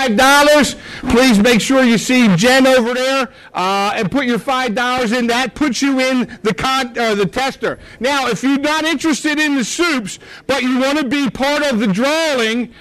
$5. Please make sure you see Jen over there and put your $5 in. That puts you in the tester. Now, if you're not interested in the soups, but you want to be part of the drawing,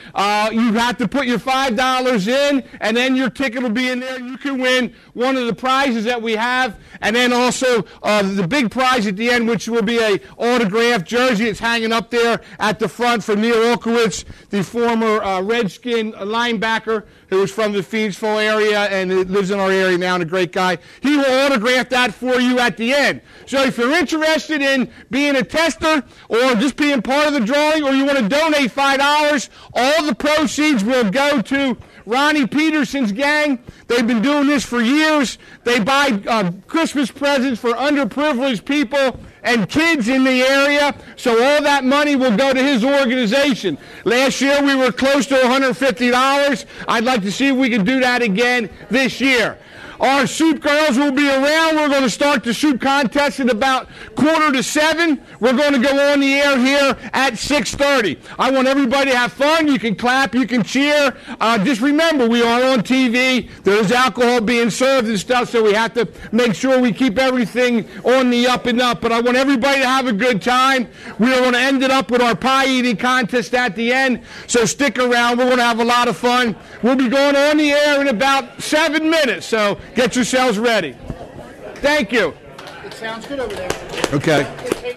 you have to put your $5 in, and then your ticket will be in there. You can win one of the prizes that we have, and then also the big prize at the end, which will be a autographed jersey. It's hanging up there at the front for Neil Olkowitz, the former Redskin linebacker who was from the Phoenixville area and lives in our area now, and a great guy. He will autograph that for you at the end. So if you're interested in being a tester or just being part of the drawing, or you want to donate $5, all the proceeds will go to Ronnie Peterson's gang. They've been doing this for years. They buy Christmas presents for underprivileged people and kids in the area, so all that money will go to his organization. Last year we were close to $150. I'd like to see if we can do that again this year. Our soup girls will be around. We're going to start the soup contest at about 6:45. We're going to go on the air here at 6:30. I want everybody to have fun. You can clap, you can cheer. Just remember, we are on TV. There's alcohol being served and stuff, so we have to make sure we keep everything on the up and up. But I want everybody to have a good time. We are going to end it up with our pie eating contest at the end, so stick around. We're going to have a lot of fun. We'll be going on the air in about 7 minutes, so get yourselves ready. Thank you. It sounds good over there. Okay.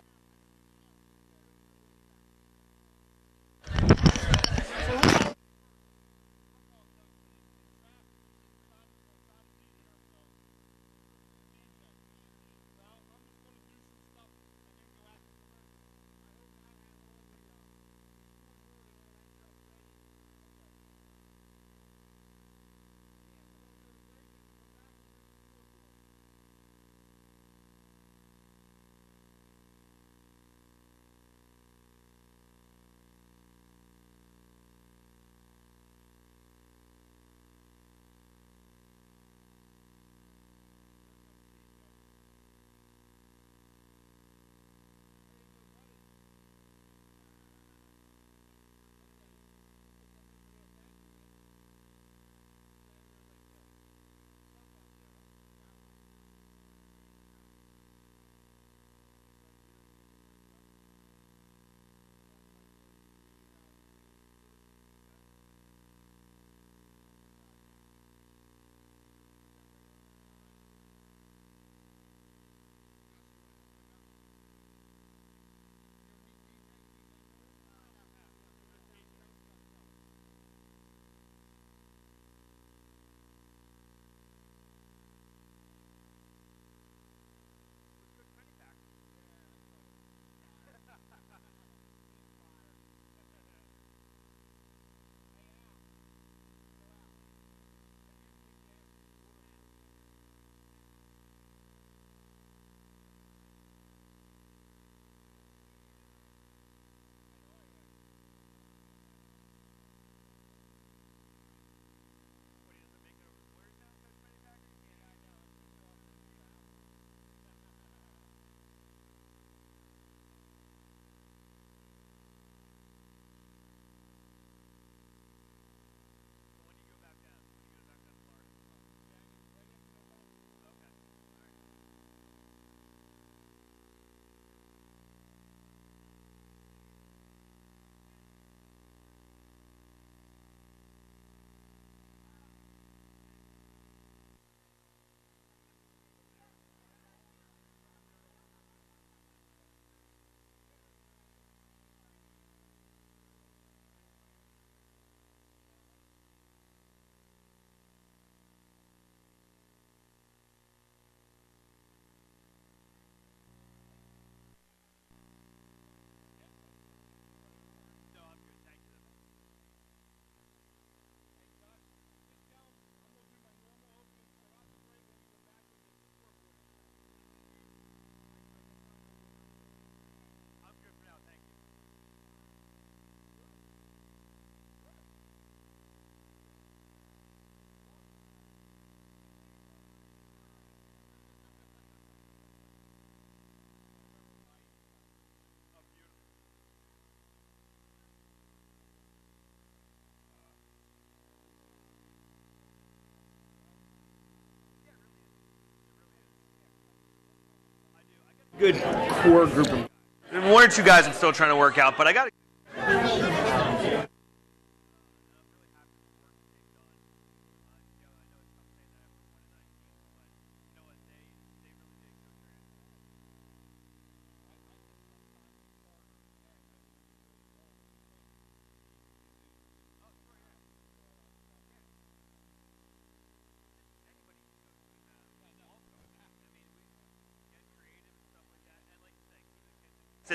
Good core group of one or two guys I'm still trying to work out, but I got to.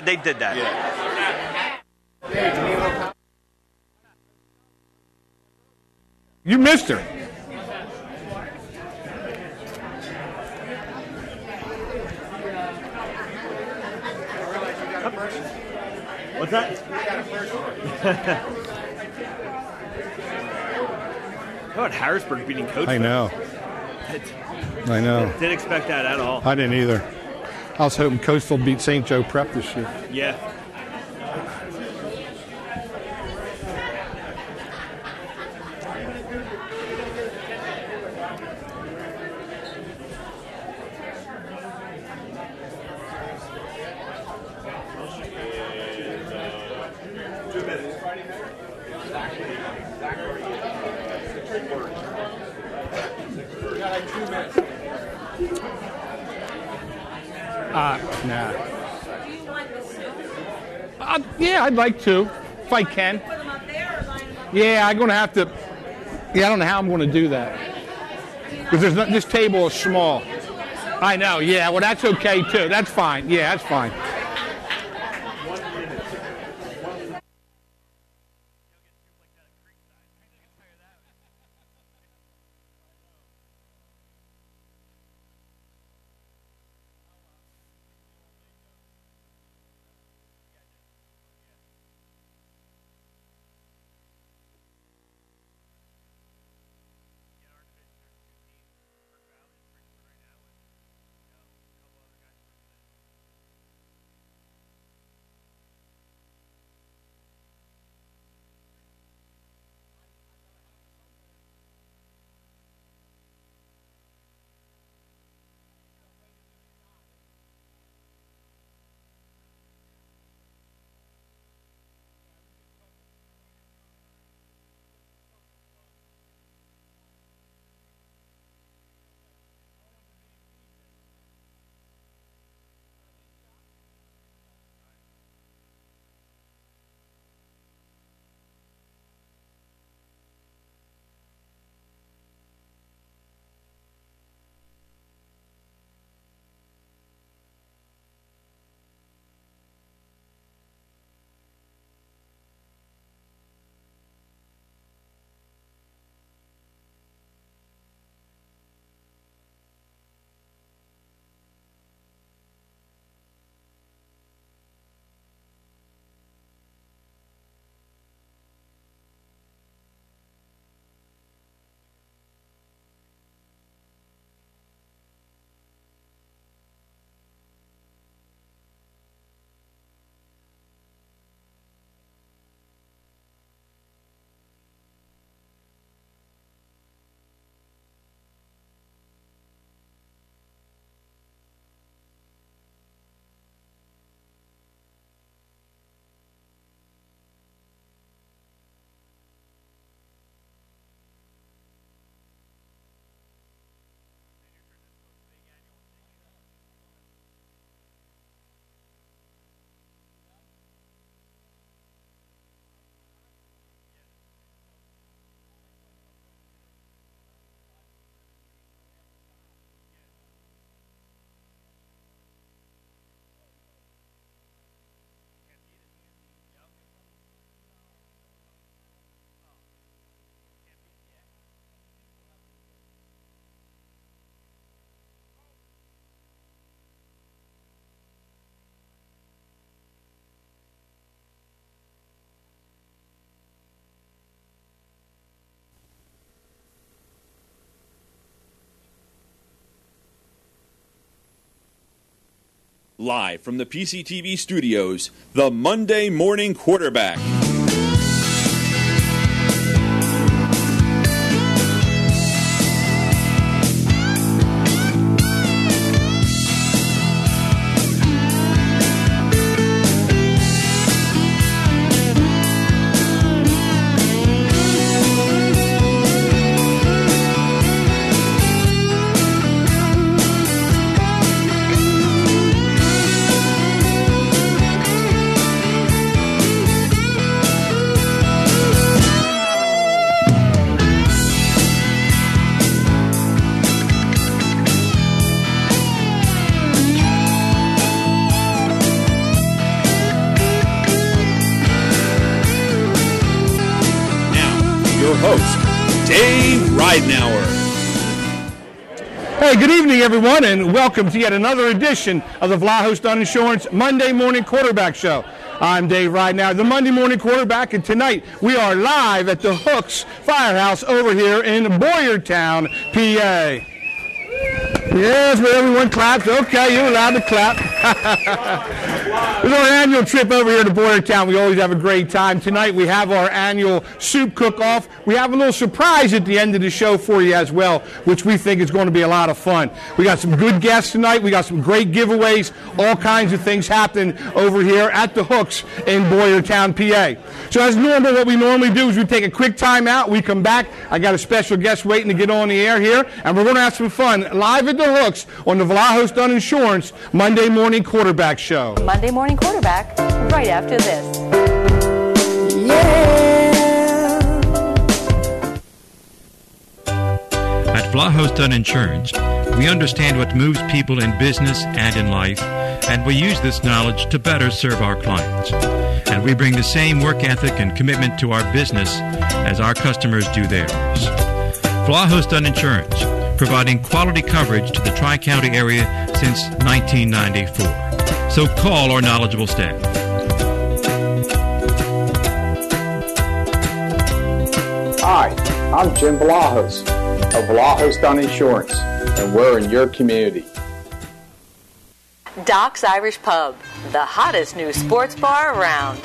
They did that. Yeah. You missed her. What's that? How about Harrisburg beating Coach? I know. I know. Didn't expect that at all. I didn't either. I was hoping Coastal beat St. Joe Prep this year. Yeah. Nah. Yeah, I'd like to, if I can. Yeah, I'm going to have to. Yeah, I don't know how I'm going to do that. Because this table is small. I know, yeah, well, that's okay, too. That's fine. Yeah, that's fine. Live from the PCTV studios, the Monday Morning Quarterback. Ridenour. Hey, good evening, everyone, and welcome to yet another edition of the Vlahos Dunn Insurance Monday Morning Quarterback Show. I'm Dave Ridenour, the Monday Morning Quarterback, and tonight we are live at the Hooks Firehouse over here in Boyertown, PA. Yes, but everyone claps. Okay, you're allowed to clap. It's our annual trip over here to Boyertown. We always have a great time. Tonight we have our annual soup cook-off. We have a little surprise at the end of the show for you as well, which we think is going to be a lot of fun. We got some good guests tonight. We got some great giveaways, all kinds of things happening over here at the Hooks in Boyertown, PA. So as normal, what we normally do is we take a quick time out. We come back. I got a special guest waiting to get on the air here, and we're going to have some fun live at the Hooks on the Vlahos Dunn Insurance Monday Morning Quarterback Show. Monday Morning Quarterback, right after this. At Vlahos Dunn Insurance, we understand what moves people in business and in life, and we use this knowledge to better serve our clients. And we bring the same work ethic and commitment to our business as our customers do theirs. Vlahos Dunn Insurance, providing quality coverage to the Tri-County area since 1994. So call our knowledgeable staff. Hi, I'm Jim Vlahos of Vlahos Dunn Insurance, and we're in your community. Doc's Irish Pub, the hottest new sports bar around.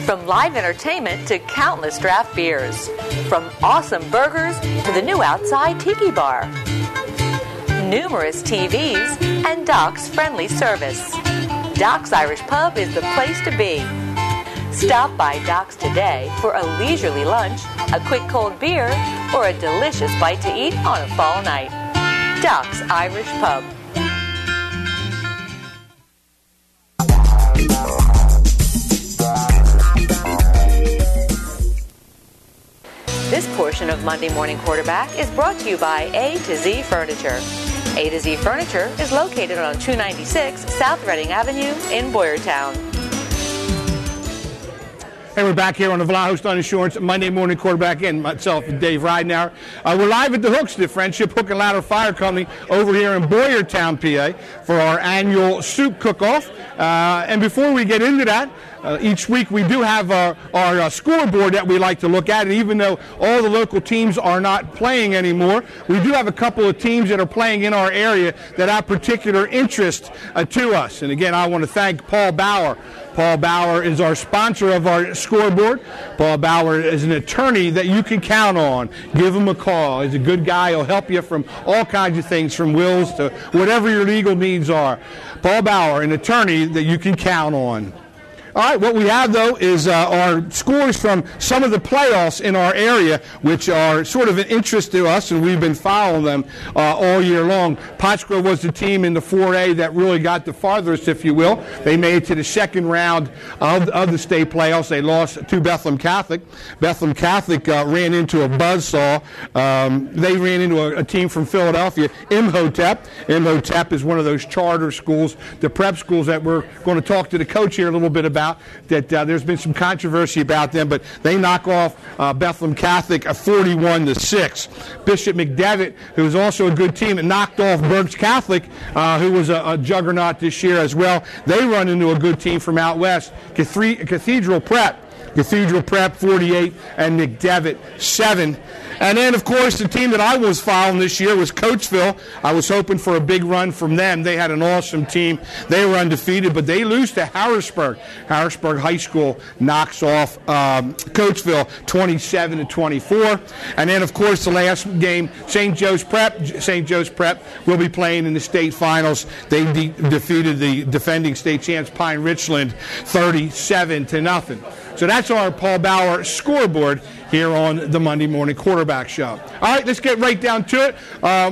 From live entertainment to countless draft beers. From awesome burgers to the new outside tiki bar. Numerous TVs and Doc's friendly service. Doc's Irish Pub is the place to be. Stop by Doc's today for a leisurely lunch, a quick cold beer, or a delicious bite to eat on a fall night. Doc's Irish Pub. This portion of Monday Morning Quarterback is brought to you by A to Z Furniture. A to Z Furniture is located on 296 South Reading Avenue in Boyertown. Hey, we're back here on the Vlahos Dunn Insurance Monday Morning Quarterback, and myself and Dave Ridenour. We're live at the Hooks, the Friendship Hook and Ladder Fire Company over here in Boyertown, PA, for our annual soup cook-off. And before we get into that, each week we do have our scoreboard that we like to look at, and even though all the local teams are not playing anymore, we do have a couple of teams that are playing in our area that have particular interest to us. And again, I want to thank Paul Bauer. Paul Bauer is our sponsor of our scoreboard. Paul Bauer is an attorney that you can count on. Give him a call. He's a good guy. He'll help you from all kinds of things, from wills to whatever your legal needs are. Paul Bauer, an attorney that you can count on. All right, what we have, though, is our scores from some of the playoffs in our area, which are sort of an interest to us, and we've been following them all year long. Pottsgrove was the team in the 4A that really got the farthest, if you will. They made it to the second round of the state playoffs. They lost to Bethlehem Catholic. Bethlehem Catholic ran into a buzzsaw. They ran into a team from Philadelphia, Imhotep. Imhotep is one of those charter schools, the prep schools that we're going to talk to the coach here a little bit about. That there's been some controversy about them, but they knock off Bethlehem Catholic 41-6. Bishop McDevitt, who is also a good team, knocked off Berks Catholic, who was a juggernaut this year as well. They run into a good team from out west, Cathedral Prep 48 and McDevitt 7. And then, of course, the team that I was following this year was Coatesville. I was hoping for a big run from them. They had an awesome team. They were undefeated, but they lose to Harrisburg. Harrisburg High School knocks off Coatesville 27-24. And then, of course, the last game, St. Joe's Prep will be playing in the state finals. They defeated the defending state champs Pine Richland 37-0. So that's our Paul Bauer scoreboard here on the Monday Morning Quarterback Show. All right, let's get right down to it.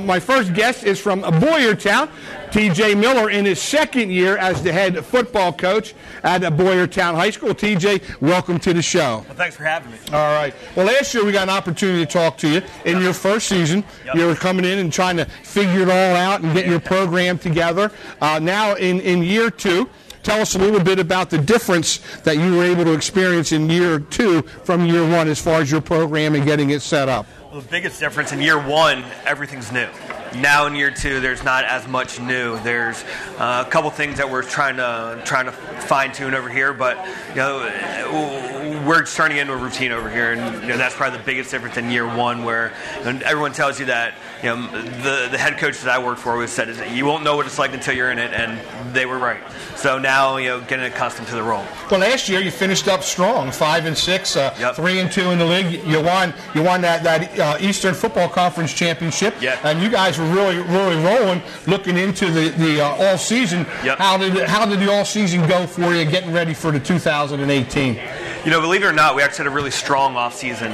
My first guest is from Boyertown, T.J. Miller, in his second year as the head football coach at Boyertown High School. T.J., welcome to the show. Well, thanks for having me. All right. Well, last year we got an opportunity to talk to you. In your first season, you were coming in and trying to figure it all out and get your program together. Now in year two, tell us a little bit about the difference that you were able to experience in year two from year one as far as your program and getting it set up. The biggest difference in year one, everything's new. Now in year two, there's not as much new. There's a couple things that we're trying to fine tune over here, but we're starting into a routine over here, and that's probably the biggest difference in year one, where everyone tells you that the head coach that I worked for always said is that you won't know what it's like until you're in it, and they were right. So now getting accustomed to the role. Well, last year you finished up strong, 5-6, 3-2 in the league. You won that Eastern Football Conference championship, and you guys were really rolling. Looking into the all season, how did the all season go for you, getting ready for the 2018? Believe it or not, we actually had a really strong off season.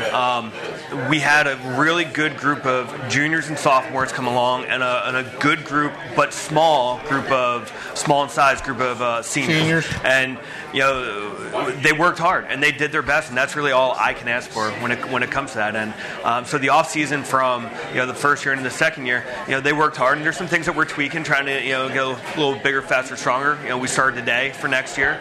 We had a really good group of juniors and sophomores come along, and a good group, but small in size group of seniors. And they worked hard and they did their best, and that's really all I can ask for when it comes to that. And so the off season from the first year into the second year, they worked hard, and there's some things that we're tweaking, trying to get a little bigger, faster, stronger. We started today for next year.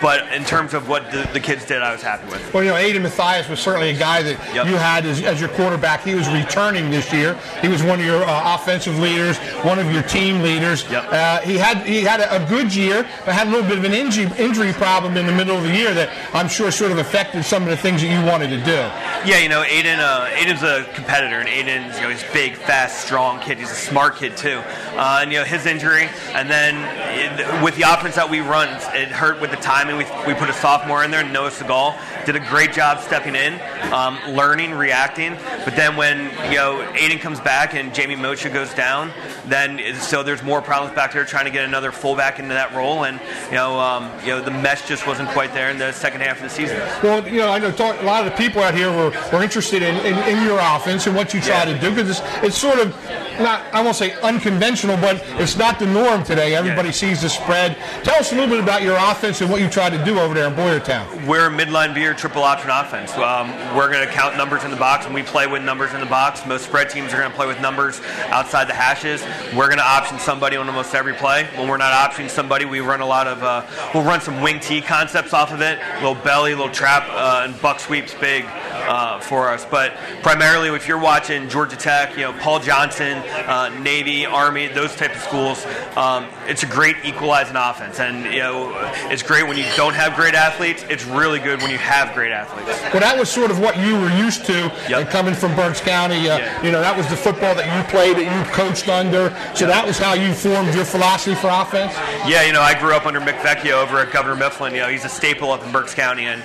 But in terms of what the kids did, I was happy with. Well, Aiden Mathias was certainly a guy that you had as your quarterback. He was returning this year. He was one of your offensive leaders, one of your team leaders. He had a good year, but had a little bit of an injury problem in the middle of the year that I'm sure sort of affected some of the things that you wanted to do. Yeah, Aiden's a competitor, and Aiden's he's a big, fast, strong kid. He's a smart kid too. And his injury, and then with the offense that we run, it hurt with the timing. We put a sophomore in there, Noah Segal, did a great job stepping in, learning, reacting. But then when Aiden comes back and Jamie Mocha goes down, then so there's more problems back there trying to get another fullback into that role, and the mesh just wasn't quite there in the second half of the season. Well, I know a lot of the people out here were interested in your offense and what you try to do, because it's sort of not, I won't say unconventional, but it's not the norm today. Everybody sees the spread. Tell us a little bit about your offense and what you try to do over there in Boyertown. We're a midline veer triple option offense. We're going to count numbers in the box, and we play with numbers in the box. Most spread teams are going to play with numbers outside the hashes. We're going to option somebody on almost every play. When we're not optioning somebody, we run a lot of we'll run some wing tee concepts off of it, little belly, little trap, and buck sweeps big for us. But primarily, if you're watching Georgia Tech, Paul Johnson, Navy, Army, those type of schools, it's a great equalizing offense, and it's great when you don't have great athletes. It's really good when you have great athletes. Well, that was sort of what you were used to, coming from Berks County. That was the football that you played, that you coached under. So that was how you formed your philosophy for offense? Yeah, I grew up under Mick Vecchio over at Governor Mifflin. He's a staple up in Berks County, and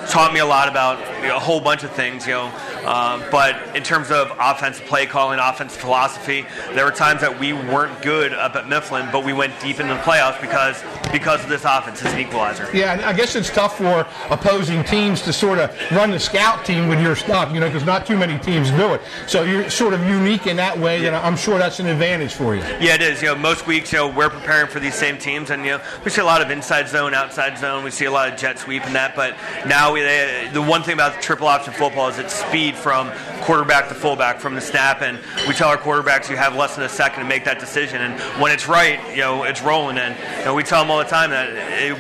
taught me a lot about a whole bunch of things. But in terms of offensive play calling, offensive philosophy, there were times that we weren't good up at Mifflin, but we went deep into the playoffs because of this offense. It's an equalizer. Yeah, and I guess it's tough for opposing teams to sort of run the scout team with your stuff, because not too many teams do it. So you're sort of unique in that way, and I'm sure that's an advantage for you. Yeah, it is. Most weeks, we're preparing for these same teams, and we see a lot of inside zone, outside zone. We see a lot of jet sweep and that. But now the one thing about triple option football is it's speed from quarterback to fullback from the snap, and we tell our quarterbacks you have less than a second to make that decision, and when it's right, it's rolling. And we tell them all the time that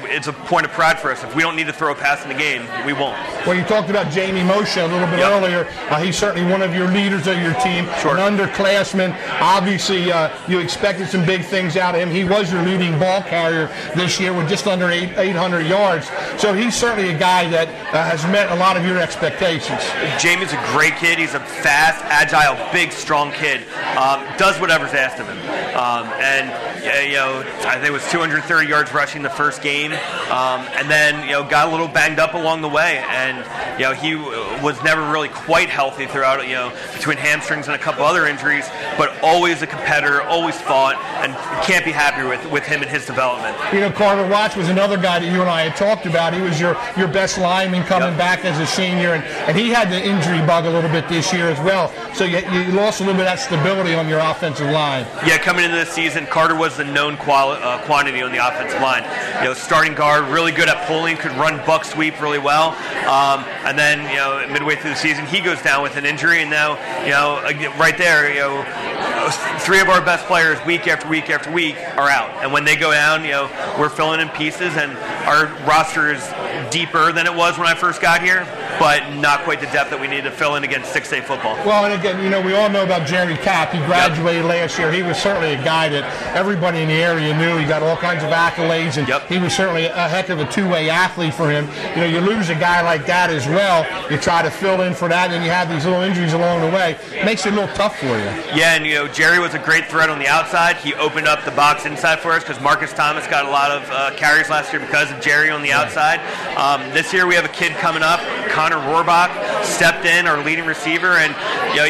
it's a point of pride for us. If we don't need to throw a pass in the game, we won't. Well, you talked about Jamie Moshe a little bit earlier. He's certainly one of your leaders of your team, an underclassman. Obviously, you expected some big things out of him. He was your leading ball carrier this year with just under 800 yards. So he's certainly a guy that has met a lot of your expectations. Jamie's a great kid. He's a fast, agile, big, strong kid. Does whatever's asked of him. I think it was 230 yards rushing the first game, and then got a little banged up along the way, and he was never really quite healthy throughout. Between hamstrings and a couple other injuries, but always a competitor, always fought, and can't be happier with him and his development. Carter Watts was another guy that you and I had talked about. He was your best lineman coming back as a senior, and he had the injury bug a little bit this year as well. So you lost a little bit of that stability on your offensive line. Yeah, coming into this season, Carter was the known quantity on the offensive line. Starting guard, really good at pulling, could run buck sweep really well. And then midway through the season, he goes down with an injury, and now right there, three of our best players week after week after week are out. And when they go down, we're filling in pieces, and our roster is deeper than it was when I first got here. but not quite the depth that we need to fill in against 6A football. Well, and again, we all know about Jerry Kapp. He graduated last year. He was certainly a guy that everybody in the area knew. He got all kinds of accolades, and he was certainly a heck of a two-way athlete for him. You lose a guy like that as well. You try to fill in for that, and you have these little injuries along the way. It makes it a little tough for you. Yeah, and Jerry was a great threat on the outside. He opened up the box inside for us because Marcus Thomas got a lot of carries last year because of Jerry on the outside. This year we have a kid coming up, Connor Rohrbach, stepped in, our leading receiver, and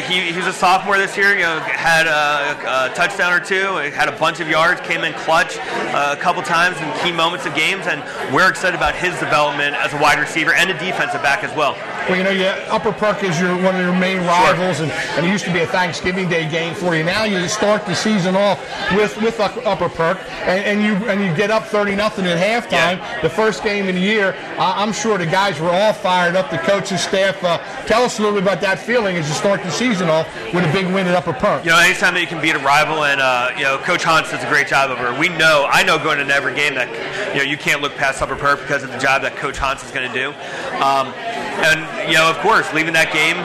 he was a sophomore this year. Had a touchdown or two, had a bunch of yards, came in clutch a couple times in key moments of games, and we're excited about his development as a wide receiver and a defensive back as well. Well, Upper Perk is one of your main rivals, and it used to be a Thanksgiving Day game for you. Now you start the season off with Upper Perk, and you get up 30-0 at halftime. Yeah. The first game of the year. I'm sure the guys were all fired up. The coaching staff. Tell us a little bit about that feeling as you start the season off with a big win at Upper Perk. Anytime that you can beat a rival, and Coach Hans does a great job over it. I know going into every game that you can't look past Upper Perk because of the job that Coach Hans is going to do. And of course, leaving that game,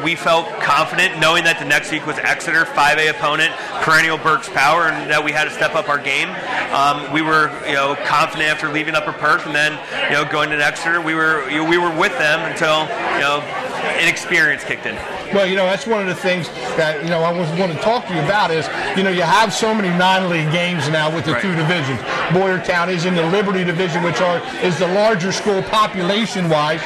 we felt confident knowing that the next week was Exeter, 5A opponent, perennial Berks Power, and that we had to step up our game. We were confident after leaving Upper Perk, and then going to Exeter, we were with them until inexperience kicked in. Well, that's one of the things that, I was going to talk to you about is, you have so many non-league games now with the two divisions. Boyertown is in the Liberty division, which is the larger school population-wise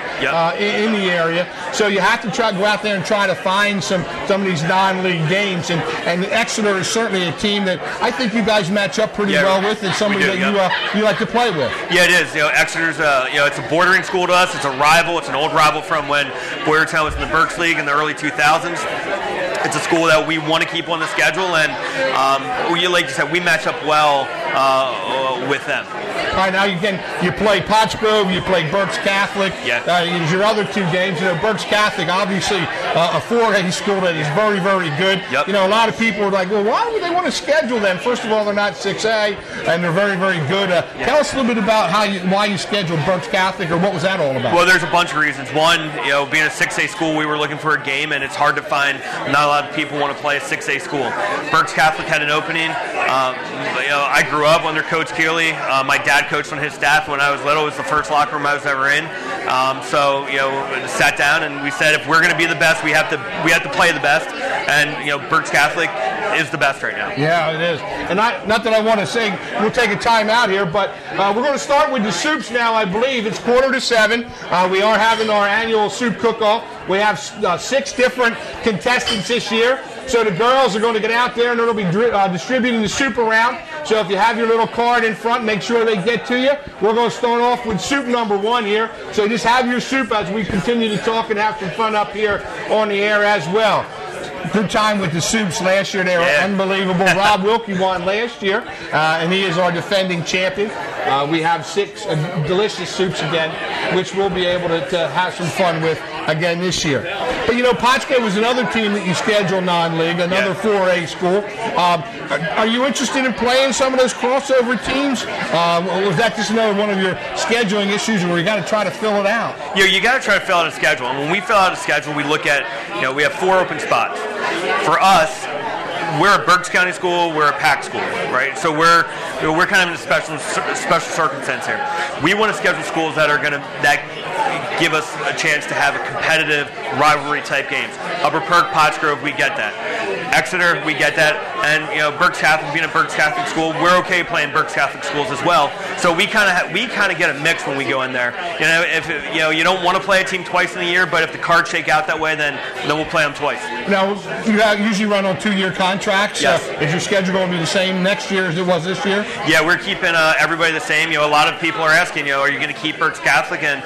in the area. So you have to go out there and try to find some of these non-league games. And Exeter is certainly a team that I think you guys match up pretty well with, and somebody that you like to play with. Yeah, it is. Exeter's it's a bordering school to us. It's a rival. It's an old rival from when Boyertown was in the Berks League in the early 2000s. It's a school that we want to keep on the schedule, and like you said, we match up well with them. All right, now you play Pottsgrove, you play Berks Catholic. It's your other two games. Berks Catholic, obviously a 4A school that is very, very good. A lot of people are like, well, why would they want to schedule them? First of all, they're not 6A, and they're very, very good. Tell us a little bit about why you scheduled Berks Catholic, or what was that all about? Well, there's a bunch of reasons. One, being a 6A school, we were looking for a game, and it's hard to find. Not a lot of people want to play a 6A school. Berks Catholic had an opening. I grew up under Coach Keeley. My dad coached on his staff when I was little. It was the first locker room I was ever in. So sat down and we said, if we're going to be the best, we have to play the best. And Berks Catholic is the best right now. Yeah, it is. And not that I want to say we'll take a time out here, but we're going to start with the soups now. I believe it's 6:45. We are having our annual soup cook-off. We have 6 different contestants this year. So the girls are going to get out there and they'll be distributing the soup around. So if you have your little card in front, make sure they get to you. We're going to start off with soup number 1 here. So just have your soup as we continue to talk and have some fun up here on the air as well. Good time with the soups last year. They were unbelievable. Rob Wilkie won last year, and he is our defending champion. We have 6 delicious soups again, which we'll be able to have some fun with again this year. But Pottsgrove was another team that you scheduled non-league, another 4A school. Are you interested in playing some of those crossover teams? Or was that just another one of your scheduling issues where you got to try to fill it out? You got to try to fill out a schedule. And when we fill out a schedule, we look at, we have 4 open spots. For us, we're a Berks County school, we're a PAC school, right? So we're kind of in a special circumstance here. We want to schedule schools that give us a chance to have a competitive rivalry type games. Upper Perk, Pottsgrove, we get that. Exeter, we get that. And Berks Catholic, being a Berks Catholic school, we're okay playing Berks Catholic schools as well. So we kind of get a mix when we go in there. If you don't want to play a team twice in a year, but if the cards shake out that way, then we'll play them twice. Now you usually run on 2-year contracts. Yes. Is your schedule going to be the same next year as it was this year? Yeah, we're keeping everybody the same. A lot of people are asking, are you going to keep Berks Catholic? And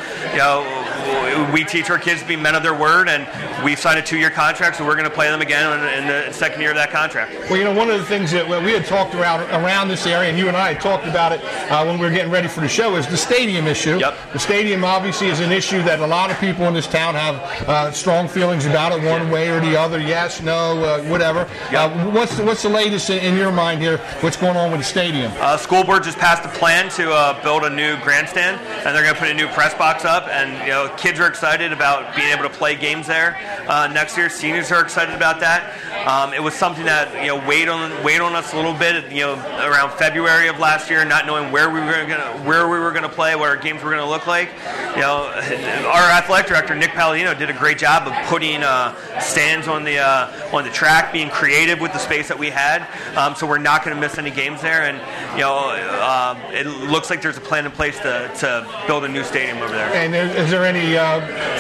we teach our kids to be men of their word, and we've signed a 2-year contract, so we're going to play them again in the second year of that contract. Well, one of the things that we had talked around this area, and you and I had talked about it when we were getting ready for the show, is the stadium issue. Yep. The stadium obviously is an issue that a lot of people in this town have strong feelings about it, one way or the other. Yes, no, whatever. Yep. What's the latest in your mind here? What's going on with the stadium? School board just passed a plan to build a new grandstand, and they're going to put a new press box up, and kids are excited about being able to play games there next year. Seniors are excited about that. It was something that weighed on us a little bit. Around February of last year, not knowing where we were going to play, what our games were going to look like. Our athletic director Nick Palladino did a great job of putting stands on the track, being creative with the space that we had. So we're not going to miss any games there, and it looks like there's a plan in place to build a new stadium over there. And is there any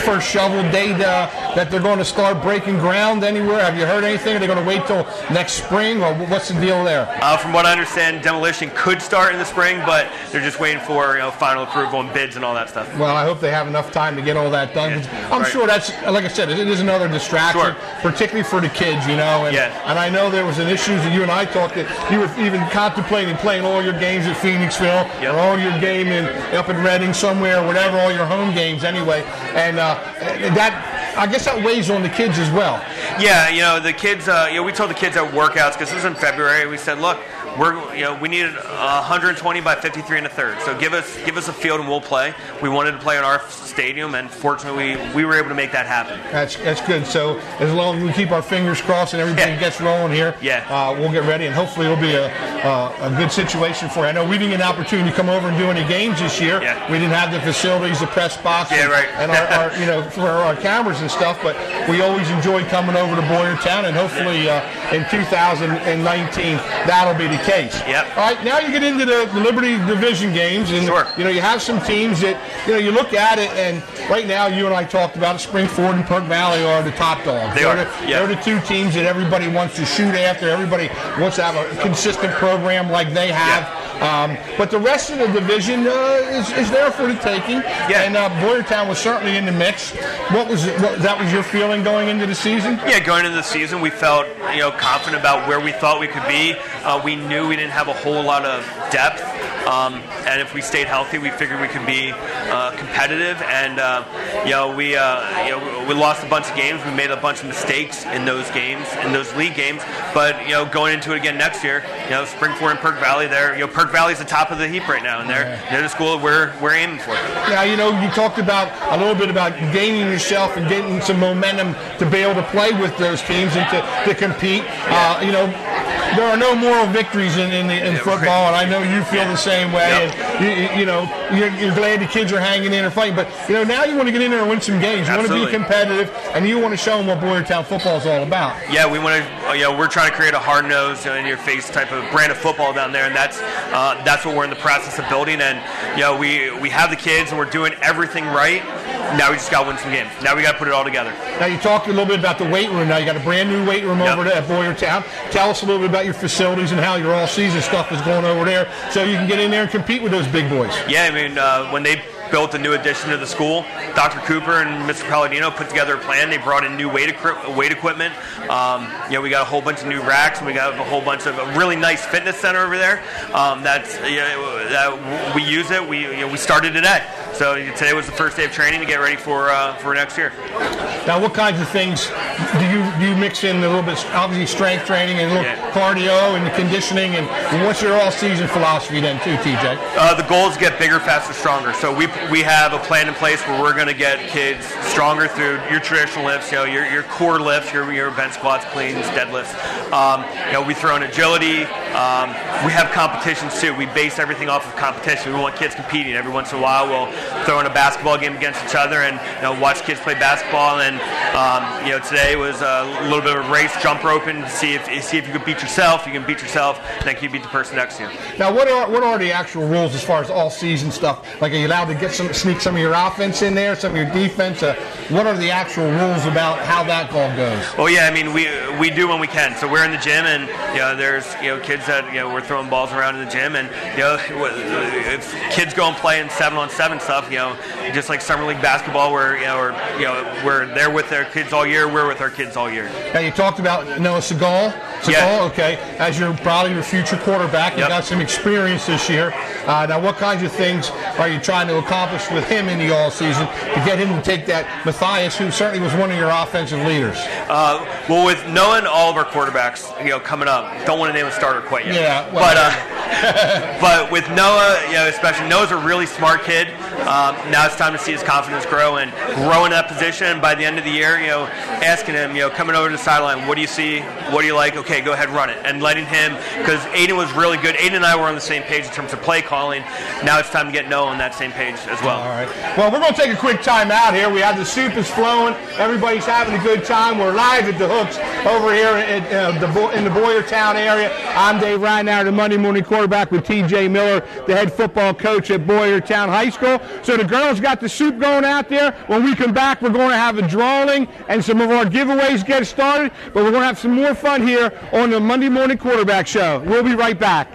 first shovel date that they're going to start breaking ground anywhere? Have you heard anything? Are they going to wait till next spring, or what's the deal there? From what I understand, demolition could start in the spring, but they're just waiting for final approval and bids and all that stuff. Well, I hope they have enough time to get all that done. Yeah, I'm sure that's, like I said, it is another distraction, particularly for the kids, And I know there was an issue that you and I talked that you were even contemplating playing all your games at Phoenixville or all your game up in Reading somewhere, or whatever, all your home games anyway. And that, I guess that weighs on the kids as well. Yeah, the kids. We told the kids at workouts, because this is in February. We said, look, we needed 120 by 53 1/3. So give us a field and we'll play. We wanted to play in our stadium, and fortunately we were able to make that happen. That's good. So as long as we keep our fingers crossed and everything gets rolling here, we'll get ready, and hopefully it'll be a good situation for you. I know we didn't get an opportunity to come over and do any games this year. Yeah. We didn't have the facilities, the press box, and our for our cameras and stuff. But we always enjoy coming over to Boyertown, and hopefully in 2019 that'll be the case. Yep. All right, now you get into the Liberty Division games, and you have some teams that you look at it, and right now you and I talked about it. Springford and Perk Valley are the top dogs. They're the two teams that everybody wants to shoot after. Everybody wants to have a consistent program like they have. But the rest of the division is there for the taking. Yeah. And Boyertown was certainly in the mix. What was your feeling going into the season? Yeah, going into the season, we felt confident about where we thought we could be. We knew we didn't have a whole lot of depth, and if we stayed healthy, we figured we could be competitive. And we lost a bunch of games. We made a bunch of mistakes in those games, in those league games. But going into it again next year, Springford and Perk Valley, Perk Valley's the top of the heap right now, and they're the school we're aiming for. Yeah, you talked about a little bit about gaining yourself and getting some momentum to be able to play with those teams and to compete. There are no moral victories in football, and I know you feel the same way. Yep. And you're glad the kids are hanging in and fighting, but now you want to get in there and win some games. You want to be competitive, and you want to show them what Boyertown football is all about. Yeah, we want to. We're trying to create a hard-nosed, in-your-face type of brand of football down there, and that's what we're in the process of building. And we have the kids, and we're doing everything right. Now we just got to win some games. Now we got to put it all together. Now you talked a little bit about the weight room. Now you got a brand new weight room over there at Boyertown. Tell us a little bit about your facilities and how your all-season stuff is going over there, so you can get in there and compete with those big boys. Yeah, I mean, when they built a new addition to the school, Dr. Cooper and Mr. Palladino put together a plan. They brought in new weight equipment. We got a whole bunch of new racks, and we got a whole bunch of a really nice fitness center over there. That we use it. We started today. So today was the first day of training to get ready for next year. Now, what kinds of things do you mix in? A little bit, obviously, strength training and a little cardio and conditioning. And what's your all-season philosophy then, too, TJ? The goal is to get bigger, faster, stronger. So we have a plan in place where we're going to get kids stronger through your traditional lifts, your core lifts, your bench squats, cleans, deadlifts. We throw in agility. We have competitions too. We base everything off of competition. We want kids competing. Every once in a while, we'll throw in a basketball game against each other and watch kids play basketball. And today was a little bit of a race, jump roping to see if you can beat yourself. You can beat yourself, and then you beat the person next to you. Now, what are the actual rules as far as all season stuff? Like, are you allowed to sneak some of your offense in there, some of your defense? What are the actual rules about how that all goes? Oh yeah, I mean we do when we can. So we're in the gym, and there's kids that we're throwing balls around in the gym, and if kids go and play in 7-on-7 stuff, just like summer league basketball, where we're there with their kids all year, we're with our kids all year. Now you talked about Noah Segal. Okay, as probably your future quarterback, you got some experience this year. Now, what kinds of things are you trying to accomplish with him in the all season to get him to take that Matthias, who certainly was one of your offensive leaders? Well, with Noah and all of our quarterbacks, coming up, don't want to name a starter quite yet. Yeah, but with Noah, especially Noah's a really smart kid. Now it's time to see his confidence grow in that position. And by the end of the year, asking him, coming over to the sideline, what do you see? What do you like? Okay, go ahead, run it. And letting him, because Aiden was really good. Aiden and I were on the same page in terms of play calling. Now it's time to get Noah on that same page as well. All right. Well, we're going to take a quick time out here. We have the soup is flowing. Everybody's having a good time. We're live at the Hooks over here in the Boyertown area. I'm Dave Reinauer, the Monday morning quarterback with T.J. Miller, the head football coach at Boyertown High School. So the girls got the soup going out there. When we come back, we're going to have a drawing and some of our giveaways get started. But we're going to have some more fun here on the Monday morning quarterback show. We'll be right back.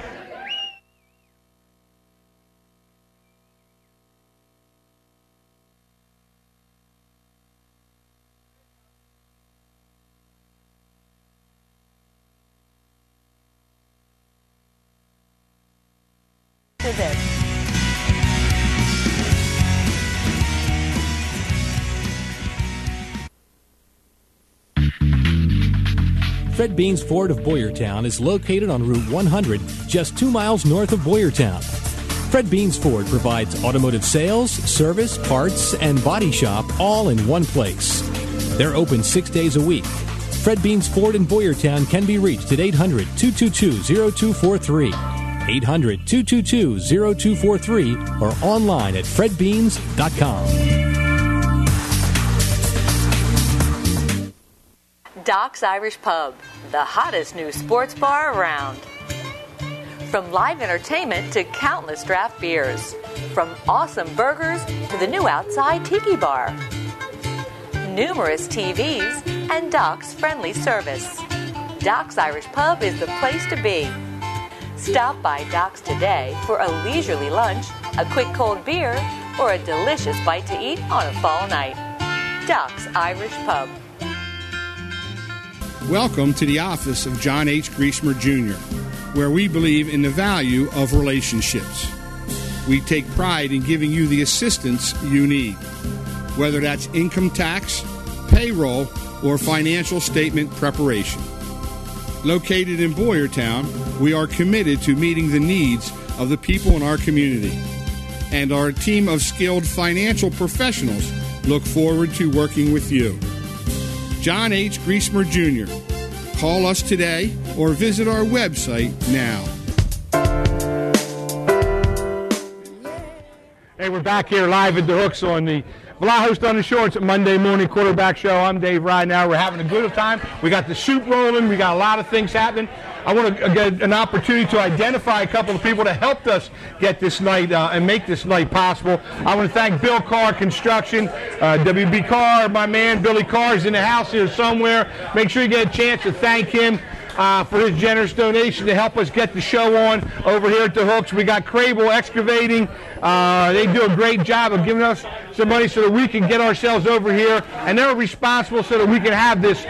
Fred Beans Ford of Boyertown is located on Route 100, just 2 miles north of Boyertown. Fred Beans Ford provides automotive sales, service, parts, and body shop all in one place. They're open 6 days a week. Fred Beans Ford in Boyertown can be reached at 800-222-0243, 800-222-0243, or online at fredbeans.com. Doc's Irish Pub, the hottest new sports bar around. From live entertainment to countless draft beers. From awesome burgers to the new outside tiki bar. Numerous TVs and Doc's friendly service. Doc's Irish Pub is the place to be. Stop by Doc's today for a leisurely lunch, a quick cold beer, or a delicious bite to eat on a fall night. Doc's Irish Pub. Welcome to the office of John H. Griesemer Jr., where we believe in the value of relationships. We take pride in giving you the assistance you need, whether that's income tax, payroll, or financial statement preparation. Located in Boyertown, we are committed to meeting the needs of the people in our community, and our team of skilled financial professionals look forward to working with you. John H. Griesemer Jr. Call us today or visit our website now. Hey, we're back here live at the Hooks on the Vlahos Dunn Insurance Monday morning quarterback show. I'm Dave Reinauer. We're having a good time. We got the soup rolling. We got a lot of things happening. I want to get an opportunity to identify a couple of people that helped us get this night and make this night possible. I want to thank Bill Carr Construction, WB Carr, my man Billy Carr is in the house here somewhere. Make sure you get a chance to thank him for his generous donation to help us get the show on over here at the Hooks. We got Crable Excavating. They do a great job of giving us some money so that we can get ourselves over here, and they're responsible so that we can have this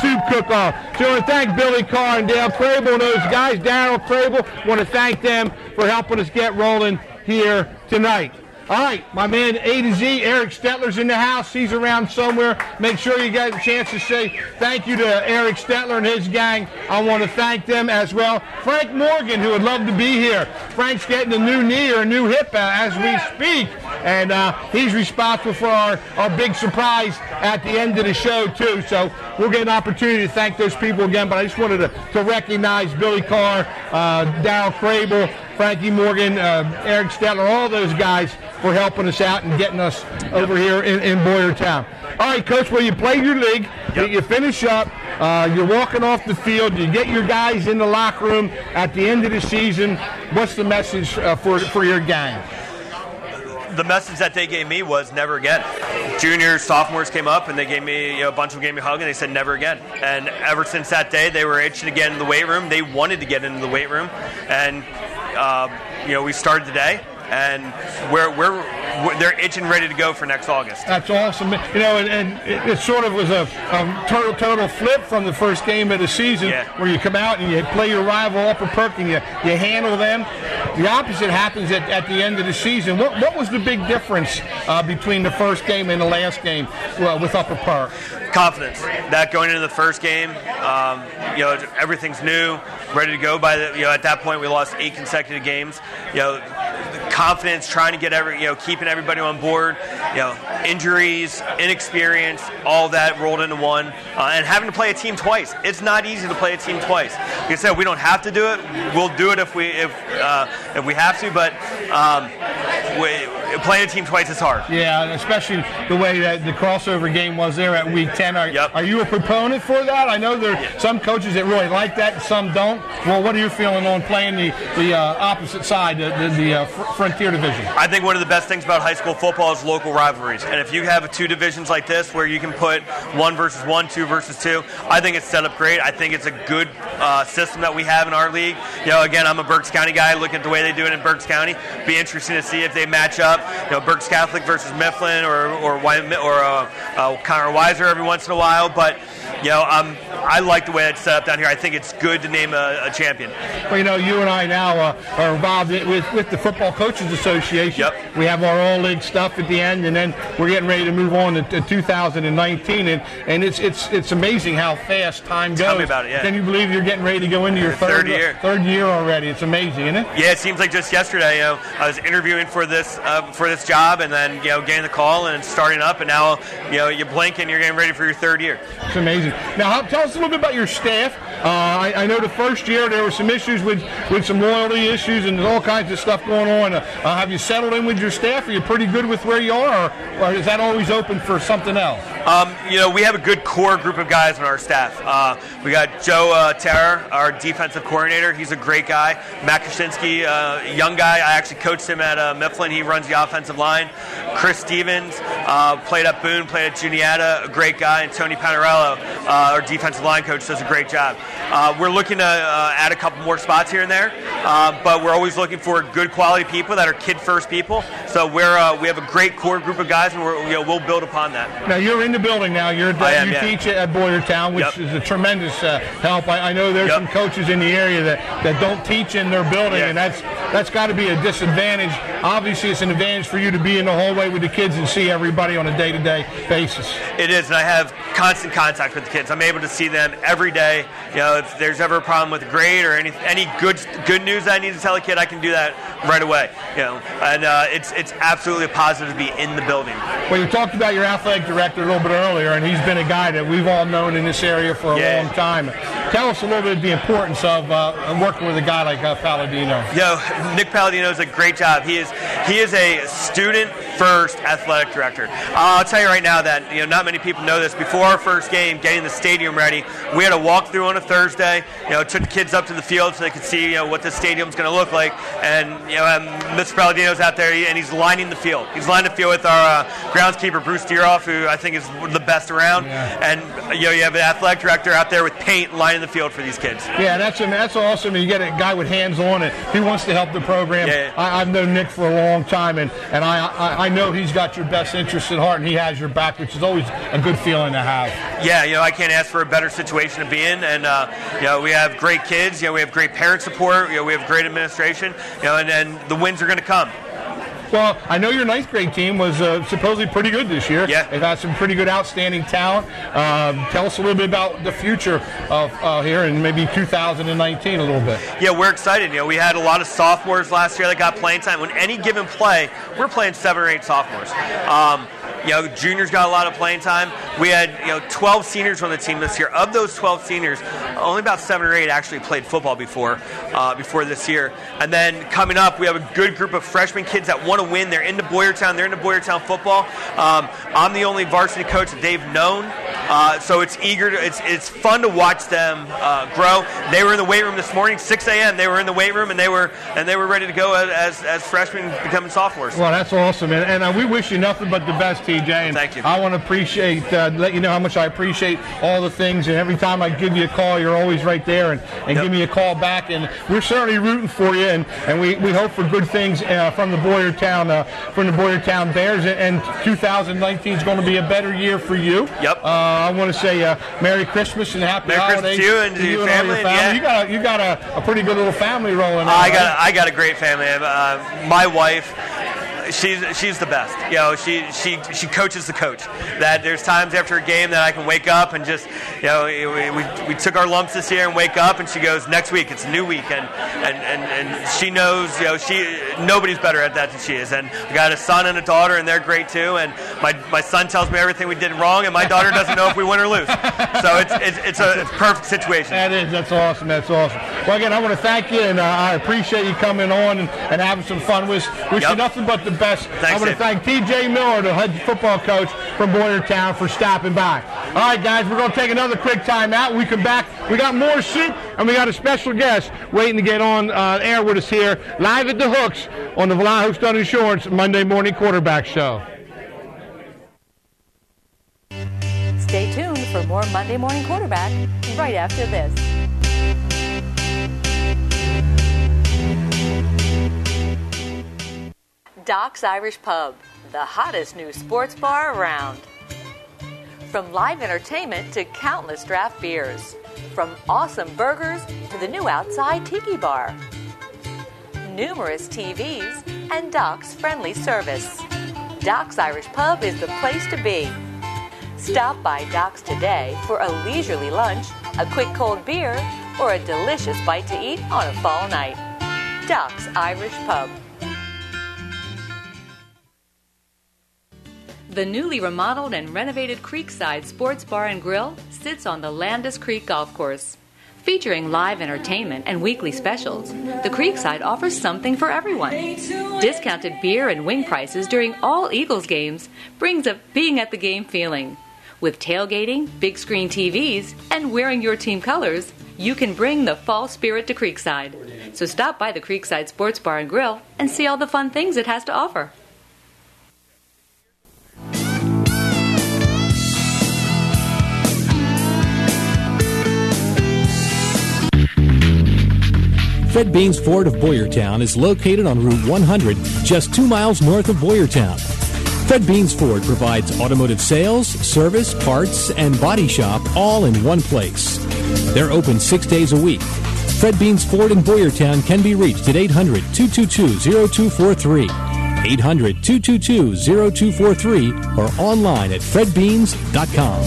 soup cook-off. So I want to thank Billy Carr and Dale Crable and those guys, Darryl Crable. I want to thank them for helping us get rolling here tonight. All right, my man A to Z, Eric Stetler's in the house. He's around somewhere. Make sure you get a chance to say thank you to Eric Stetler and his gang. I want to thank them as well. Frank Morgan, who would love to be here. Frank's getting a new knee or a new hip as we speak, and he's responsible for our big surprise at the end of the show, too. So we'll get an opportunity to thank those people again, but I just wanted to recognize Billy Carr, Darryl Crable, Frankie Morgan, Eric Stetler, all those guys for helping us out and getting us over here in Boyertown. All right, Coach, well, you played your league, you finish up, you're walking off the field, you get your guys in the locker room at the end of the season. What's the message for your gang? The message that they gave me was never again. Juniors, sophomores came up and they gave me, a bunch of them gave me a hug and they said never again. And ever since that day, they were itching to get into the weight room. They wanted to get into the weight room, and we started today, and they're itching ready to go for next August. That's awesome. And it sort of was a total flip from the first game of the season, where you come out and you play your rival Upper Perk and you handle them. The opposite happens at the end of the season. What was the big difference between the first game and the last game with Upper Perk? Confidence. That going into the first game, everything's new, ready to go. At that point, we lost 8 consecutive games. confidence, trying to get keeping everybody on board. Injuries, inexperience, all that rolled into one, and having to play a team twice. It's not easy to play a team twice. Like I said, we don't have to do it. We'll do it if we have to, but playing a team twice is hard. Yeah, especially the way that the crossover game was there at Week 10. Are you a proponent for that? I know there are some coaches that really like that and some don't. Well, what are you feeling on playing the opposite side, the Frontier Division? I think one of the best things about high school football is local rivalries. And if you have two divisions like this where you can put 1 versus 1, 2 versus 2, I think it's set up great. I think it's a good system that we have in our league. Again, I'm a Berks County guy. Looking at the way they do it in Berks County, be interesting to see if they match up. Berks Catholic versus Mifflin or Conroe Weiser every once in a while. But I like the way it's set up down here. I think it's good to name a champion. Well, you and I now are involved with the Football Coaches Association. Yep. We have our all-league stuff at the end, and then we're getting ready to move on to 2019. And it's amazing how fast time goes. Tell me about it, yeah. Can you believe you're getting ready to go into your third year already? It's amazing, isn't it? Yeah, it seems like just yesterday. I was interviewing for this job, and then getting the call and starting up, and now you blink and you're getting ready for your third year. It's amazing. Now, tell us a little bit about your staff. I know the first year there were some issues with some loyalty issues and all kinds of stuff going on. Have you settled in with your staff? Are you pretty good with where you are, or is that always open for something else? We have a good core group of guys on our staff. We got Joe Terra, our defensive coordinator. He's a great guy. Matt Krasinski, young guy. I actually coached him at Mifflin. He runs the offensive line. Chris Stevens played at Boone, played at Juniata, a great guy. And Tony Panarello, our defensive line coach, does a great job. We're looking to add a couple more spots here and there, but we're always looking for good quality people that are kid-first people. So we have a great core group of guys, and we'll build upon that. Now, you're in the building now. You teach at Boyertown, which is a tremendous help. I know there's some coaches in the area that don't teach in their building, and that's got to be a disadvantage. Obviously, it's an advantage for you to be in the hallway with the kids and see everybody on a day-to-day basis. It is, and I have constant contact with the kids. I'm able to see them every day. If there's ever a problem with a grade or any good news that I need to tell a kid, I can do that right away. And it's absolutely a positive to be in the building. Well, you talked about your athletic director a little bit earlier, and he's been a guy that we've all known in this area for a long time. Tell us a little bit of the importance of working with a guy like Palladino. Nick Palladino does a great job. He is a student-first athletic director. I'll tell you right now that not many people know this. Before our first game, getting the stadium ready, we had a walkthrough on a Thursday. Took the kids up to the field so they could see what the stadium's going to look like. And Mr. Palladino's out there and he's lining the field. He's lining the field with our groundskeeper Bruce Deeroff, who I think is the best around. Yeah. And you have an athletic director out there with paint lining the field for these kids. Yeah, that's awesome. You get a guy with hands on it. He wants to help the program. Yeah. I've known Nick for a long time, and I know he's got your best interest at heart, and he has your back, which is always a good feeling to have. Yeah, I can't ask for a better situation to be in, and we have great kids. We have great parent support. We have great administration. And the wins are going to come. Well, I know your ninth grade team was supposedly pretty good this year. Yeah. They've had some pretty good, outstanding talent. Tell us a little bit about the future of here and maybe 2019 a little bit. Yeah, we're excited. We had a lot of sophomores last year that got playing time. On any given play, we're playing 7 or 8 sophomores. Juniors got a lot of playing time. We had 12 seniors on the team this year. Of those 12 seniors, only about 7 or 8 actually played football before this year. And then coming up, we have a good group of freshman kids that want to win. They're into Boyertown. They're into Boyertown football. I'm the only varsity coach that they've known, so it's fun to watch them grow. They were in the weight room this morning, 6 a.m. They were in the weight room and they were ready to go as freshmen becoming sophomores. Well, that's awesome, and we wish you nothing but the best, TJ. And thank you. I want to let you know how much I appreciate all the things, and every time I give you a call, you're always right there and give me a call back, and we're certainly rooting for you, and we hope for good things from the Boyertown Bears, and 2019 is going to be a better year for you. Yep. I want to say Merry Christmas and Happy Holidays to you and to your family. Yeah. You got a pretty good little family rolling. I got a great family. My wife, she's the best. You know, she coaches the coach. That there's times after a game that I can wake up and just, you know, we took our lumps this year and wake up and she goes, next week it's a new week, and she knows, you know, nobody's better at that than she is. And I got a son and a daughter, and they're great too. And my son tells me everything we did wrong, and my daughter doesn't know if we win or lose. So it's a perfect situation. That is. That's awesome. That's awesome. Well, again, I want to thank you, and I appreciate you coming on and having some fun. Wish you nothing but the best. Thanks, I want to thank T.J. Miller, the head football coach from Boyertown, for stopping by. All right, guys, we're going to take another quick time out. When we come back, we got more soup, and we got a special guest waiting to get on air with us here, live at the Hooks on the Vallejo Stone Insurance Monday Morning Quarterback Show. Stay tuned for more Monday Morning Quarterback right after this. Doc's Irish Pub, the hottest new sports bar around. From live entertainment to countless draft beers. From awesome burgers to the new outside tiki bar. Numerous TVs and Doc's friendly service. Doc's Irish Pub is the place to be. Stop by Doc's today for a leisurely lunch, a quick cold beer, or a delicious bite to eat on a fall night. Doc's Irish Pub. The newly remodeled and renovated Creekside Sports Bar and Grill sits on the Landis Creek Golf Course. Featuring live entertainment and weekly specials, the Creekside offers something for everyone. Discounted beer and wing prices during all Eagles games brings a being at the game feeling. With tailgating, big screen TVs, and wearing your team colors, you can bring the fall spirit to Creekside. So stop by the Creekside Sports Bar and Grill and see all the fun things it has to offer. Fred Beans Ford of Boyertown is located on Route 100, just 2 miles north of Boyertown. Fred Beans Ford provides automotive sales, service, parts, and body shop all in one place. They're open 6 days a week. Fred Beans Ford in Boyertown can be reached at 800-222-0243, 800-222-0243, or online at fredbeans.com.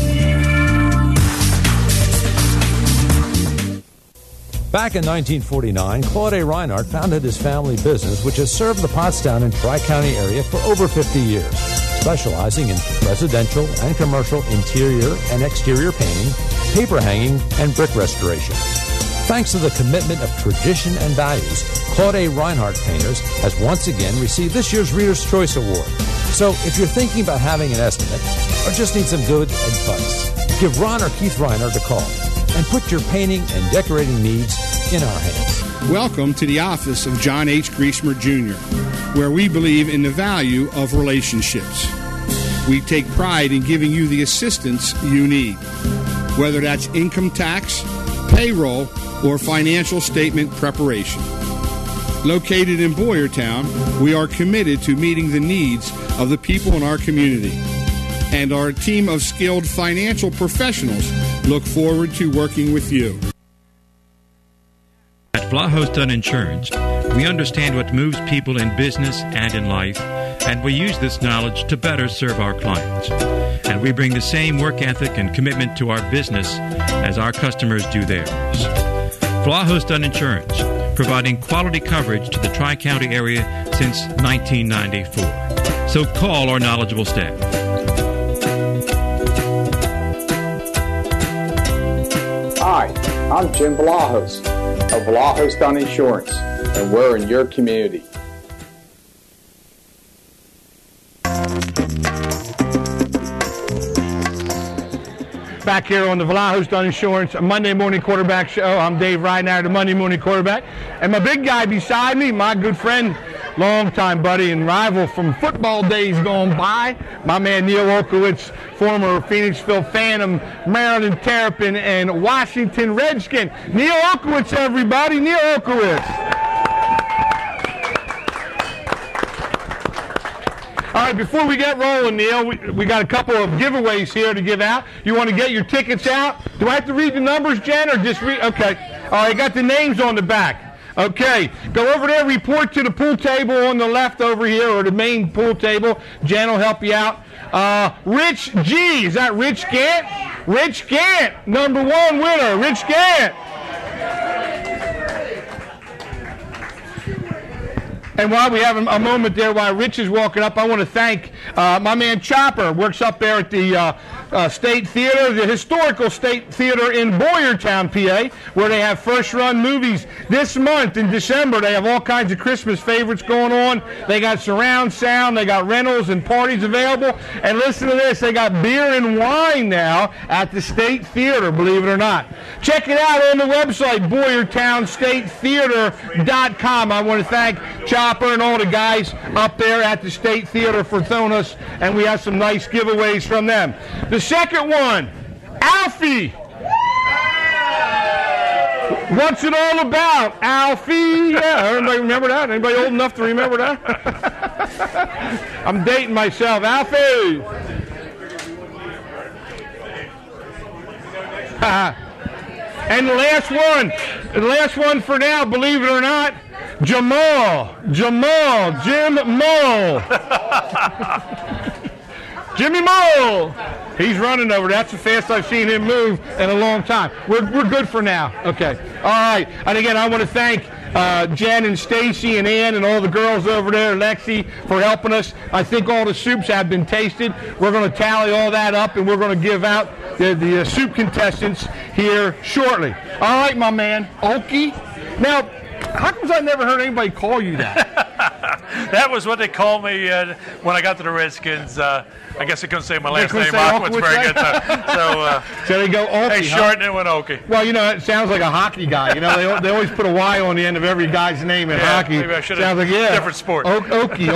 Back in 1949, Claude A. Reinhardt founded his family business, which has served the Pottstown and Tri-County area for over 50 years, specializing in residential and commercial interior and exterior painting, paper hanging, and brick restoration. Thanks to the commitment of tradition and values, Claude A. Reinhardt Painters has once again received this year's Reader's Choice Award. So if you're thinking about having an estimate or just need some good advice, give Ron or Keith Reinhardt a call and put your painting and decorating needs in our hands. Welcome to the office of John H. Griesmer Jr., where we believe in the value of relationships. We take pride in giving you the assistance you need, whether that's income tax, payroll, or financial statement preparation. Located in Boyertown, we are committed to meeting the needs of the people in our community, and our team of skilled financial professionals look forward to working with you. At Vlaho's Done Insurance, we understand what moves people in business and in life, and we use this knowledge to better serve our clients. And we bring the same work ethic and commitment to our business as our customers do theirs. Vlaho's Done Insurance, providing quality coverage to the Tri-County area since 1994. So call our knowledgeable staff. Hi, I'm Jim Vlahos of Vlahos Done Insurance, and we're in your community. Back here on the Vlaho's Done Insurance Monday Morning Quarterback Show. I'm Dave Reinhardt, the Monday Morning Quarterback. And my big guy beside me, my good friend, longtime buddy and rival from football days gone by, my man Neil Olkowitz, former Phoenixville Phantom, Maryland Terrapin, and Washington Redskin. Neil Olkowitz, everybody. Neil Olkowitz. All right, before we get rolling, Neil, we got a couple of giveaways here to give out. You want to get your tickets out? Do I have to read the numbers, Jen, or just read? Okay. All right, got the names on the back. Okay, go over there, report to the pool table on the left over here, or the main pool table. Jen will help you out. Rich G, is that Rich Gant? Rich Gant, #1 winner, Rich Gant. And while we have a moment there, while Rich is walking up, I want to thank my man Chopper, works up there at the State Theater, the historical State Theater in Boyertown, PA, where they have first-run movies this month in December. They have all kinds of Christmas favorites going on. They got surround sound, they got rentals and parties available. And listen to this, they got beer and wine now at the State Theater, believe it or not. Check it out on the website, BoyertownStateTheater.com. I want to thank Chopper and all the guys up there at the State Theater for throwing us, and we have some nice giveaways from them. The second one, Alfie. What's it all about, Alfie? Yeah, everybody remember that? Anybody old enough to remember that? I'm dating myself. Alfie. And the last one for now, believe it or not, Jim Mole. Jimmy Mole. He's running over. That's the fastest I've seen him move in a long time. We're good for now. Okay. All right. And again, I want to thank Jen and Stacy and Ann and all the girls over there, Lexi, for helping us. I think all the soups have been tasted. We're going to tally all that up, and we're going to give out the soup contestants here shortly. All right, my man, Okie. Now, how come I never heard anybody call you that? That was what they called me when I got to the Redskins. I guess I couldn't say my last name. It's very good. So they go Okie. They shortened it with Okie. Well, you know, it sounds like a hockey guy. You know, they always put a Y on the end of every guy's name in hockey. Maybe I should have different sport. Okie.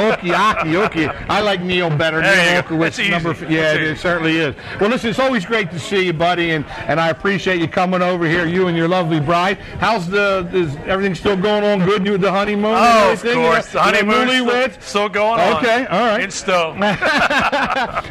I like Neil better. Neil Okowitz, it certainly is. Well, listen, it's always great to see you, buddy, and I appreciate you coming over here, you and your lovely bride. Is everything still going on good? You with the honeymoon? Oh, of course. The honeymoon's still going on. Okay, all right. In Stowe.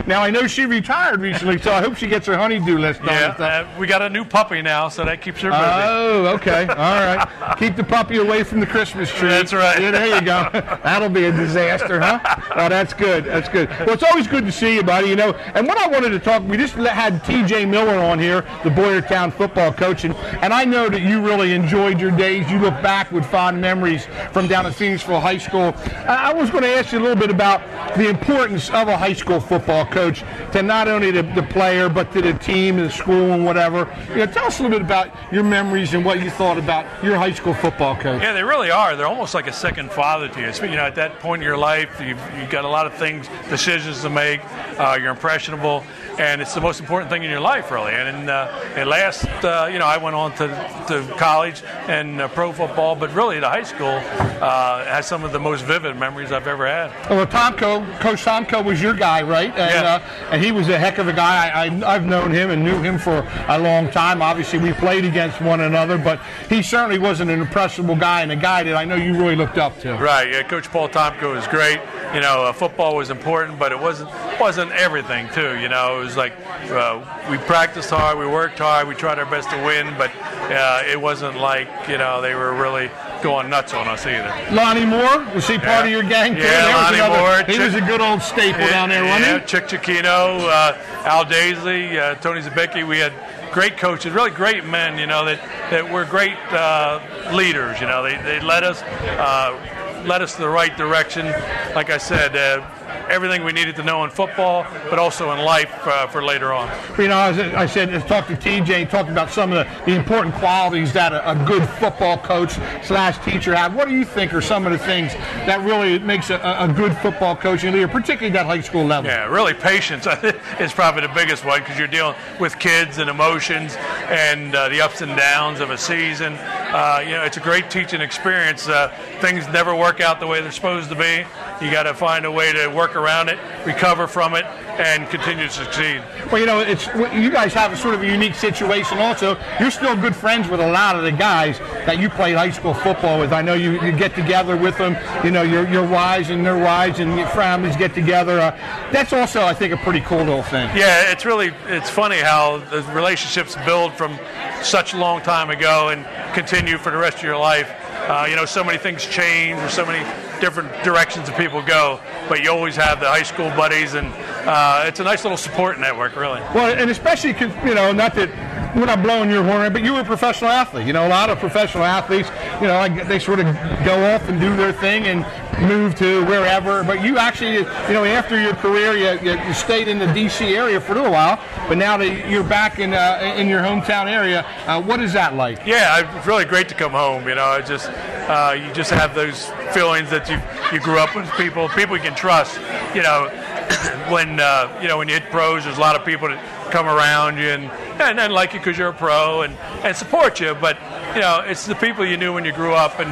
Now, I know she retired recently, so I hope she gets her honey-do list done. Yeah, we got a new puppy now, so that keeps her busy. Oh, okay. All right. Keep the puppy away from the Christmas tree. That's right. Yeah, there you go. That'll be a disaster, huh? Oh, that's good. That's good. Well, it's always good to see you, buddy. You know, and what I wanted to talk, we just had T.J. Miller on here, the Boyertown football coach, and I know that you really enjoyed your days. You look back with fond memories from down at Phoenixville High School. I was going to ask you a little bit about the importance of a high school football coach to not only the player, but to the team and the school and whatever. You know, tell us a little bit about your memories and what you thought about your high school football coach. Yeah, they really are. They're almost like a second father to you. You know, at that point in your life, you've got a lot of decisions to make. You're impressionable, and it's the most important thing in your life, really. And at last, I went on to college and pro football, but really the high school has some of the most vivid memories I've ever had. Well, Coach Tomko was your guy, right? And he was a heck of a guy. I've known him and knew him for a long time. Obviously, we played against one another, but he certainly wasn't an impressionable guy and a guy that I know you really looked up to. Right. Yeah, Coach Paul Tomko was great. You know, football was important, but it wasn't everything, too. You know, it was like we practiced hard, we worked hard, we tried our best to win, but it wasn't like, they were really going nuts on us either. Lonnie Moore, was he part of your gang too? Yeah, Lonnie Moore. He was a good old staple down there, wasn't he? Yeah, Chick Chiquino, Al Daisley, Tony Zabicki. We had great coaches, really great men, that were great leaders. They led us in the right direction. Like I said, everything we needed to know in football, but also in life for later on. As I said, talked to TJ, talked about some of the important qualities that a good football coach / teacher have. What do you think are some of the things that really makes a good football coaching leader, particularly at that high school level? Yeah, really patience is probably the biggest one, because you're dealing with kids and emotions and the ups and downs of a season. It's a great teaching experience. Things never work out the way they're supposed to be. You got to find a way to work around it, recover from it, and continue to succeed. Well, you guys have a sort of a unique situation also. You're still good friends with a lot of the guys that you played high school football with. I know you get together with them. Your wives and their wives and your families get together. That's also, I think, a pretty cool little thing. Yeah, it's funny how the relationships build from such a long time ago and continue for the rest of your life. So many things change, or so many different directions that people go, but you always have the high school buddies, and it's a nice little support network, really. Well, and especially, not that we're not blowing your horn, but you were a professional athlete. A lot of professional athletes, they sort of go off and do their thing and move to wherever. But you actually, after your career, you stayed in the D.C. area for a little while, but now that you're back in your hometown area, what is that like? Yeah, it's really great to come home. You just have those feelings that you grew up with people you can trust. When you hit pros, there's a lot of people that come around you and like you because you're a pro and support you, but it's the people you knew when you grew up, and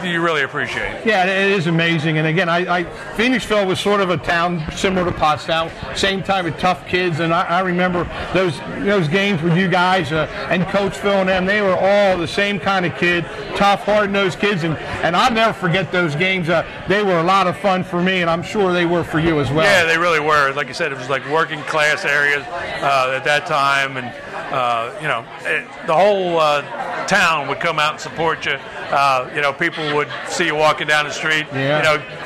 you really appreciate. Yeah, it is amazing. And again, Phoenixville was sort of a town similar to Pottstown, same time with tough kids. And I remember those games with you guys and Coach Phil and them. They were all the same kind of kid, tough, hard-nosed kids. And I'll never forget those games. They were a lot of fun for me, and I'm sure they were for you as well. Yeah, they really were. Like you said, it was like working class areas at that time, and the whole town would come out and support you. People would see you walking down the street,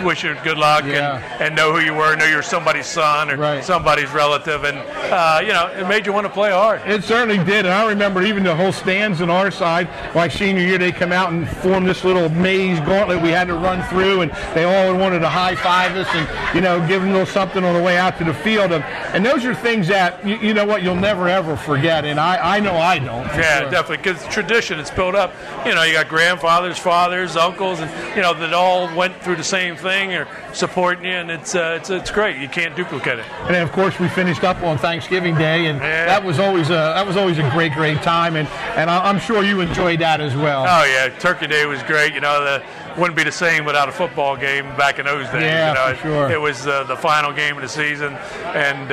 wish you good luck, and know who you were, know you're somebody's son or somebody's relative, and it made you want to play hard. It certainly did, and I remember even the whole stands on our side. My senior year, they come out and form this little maze gauntlet we had to run through, and they all wanted to high five us and give them a little something on the way out to the field. And those are things that you'll never ever forget, and I know I don't. Yeah, sure. Definitely, because tradition, it's built up. You got grandfathers, fathers, uncles, and that all went through the same thing or supporting you, and it's great. You can't duplicate it. And then of course we finished up on Thanksgiving Day, and that was always a great time, and I'm sure you enjoyed that as well. Oh yeah, Turkey Day was great. Wouldn't be the same without a football game back in those days. Yeah, for sure. It was the final game of the season, and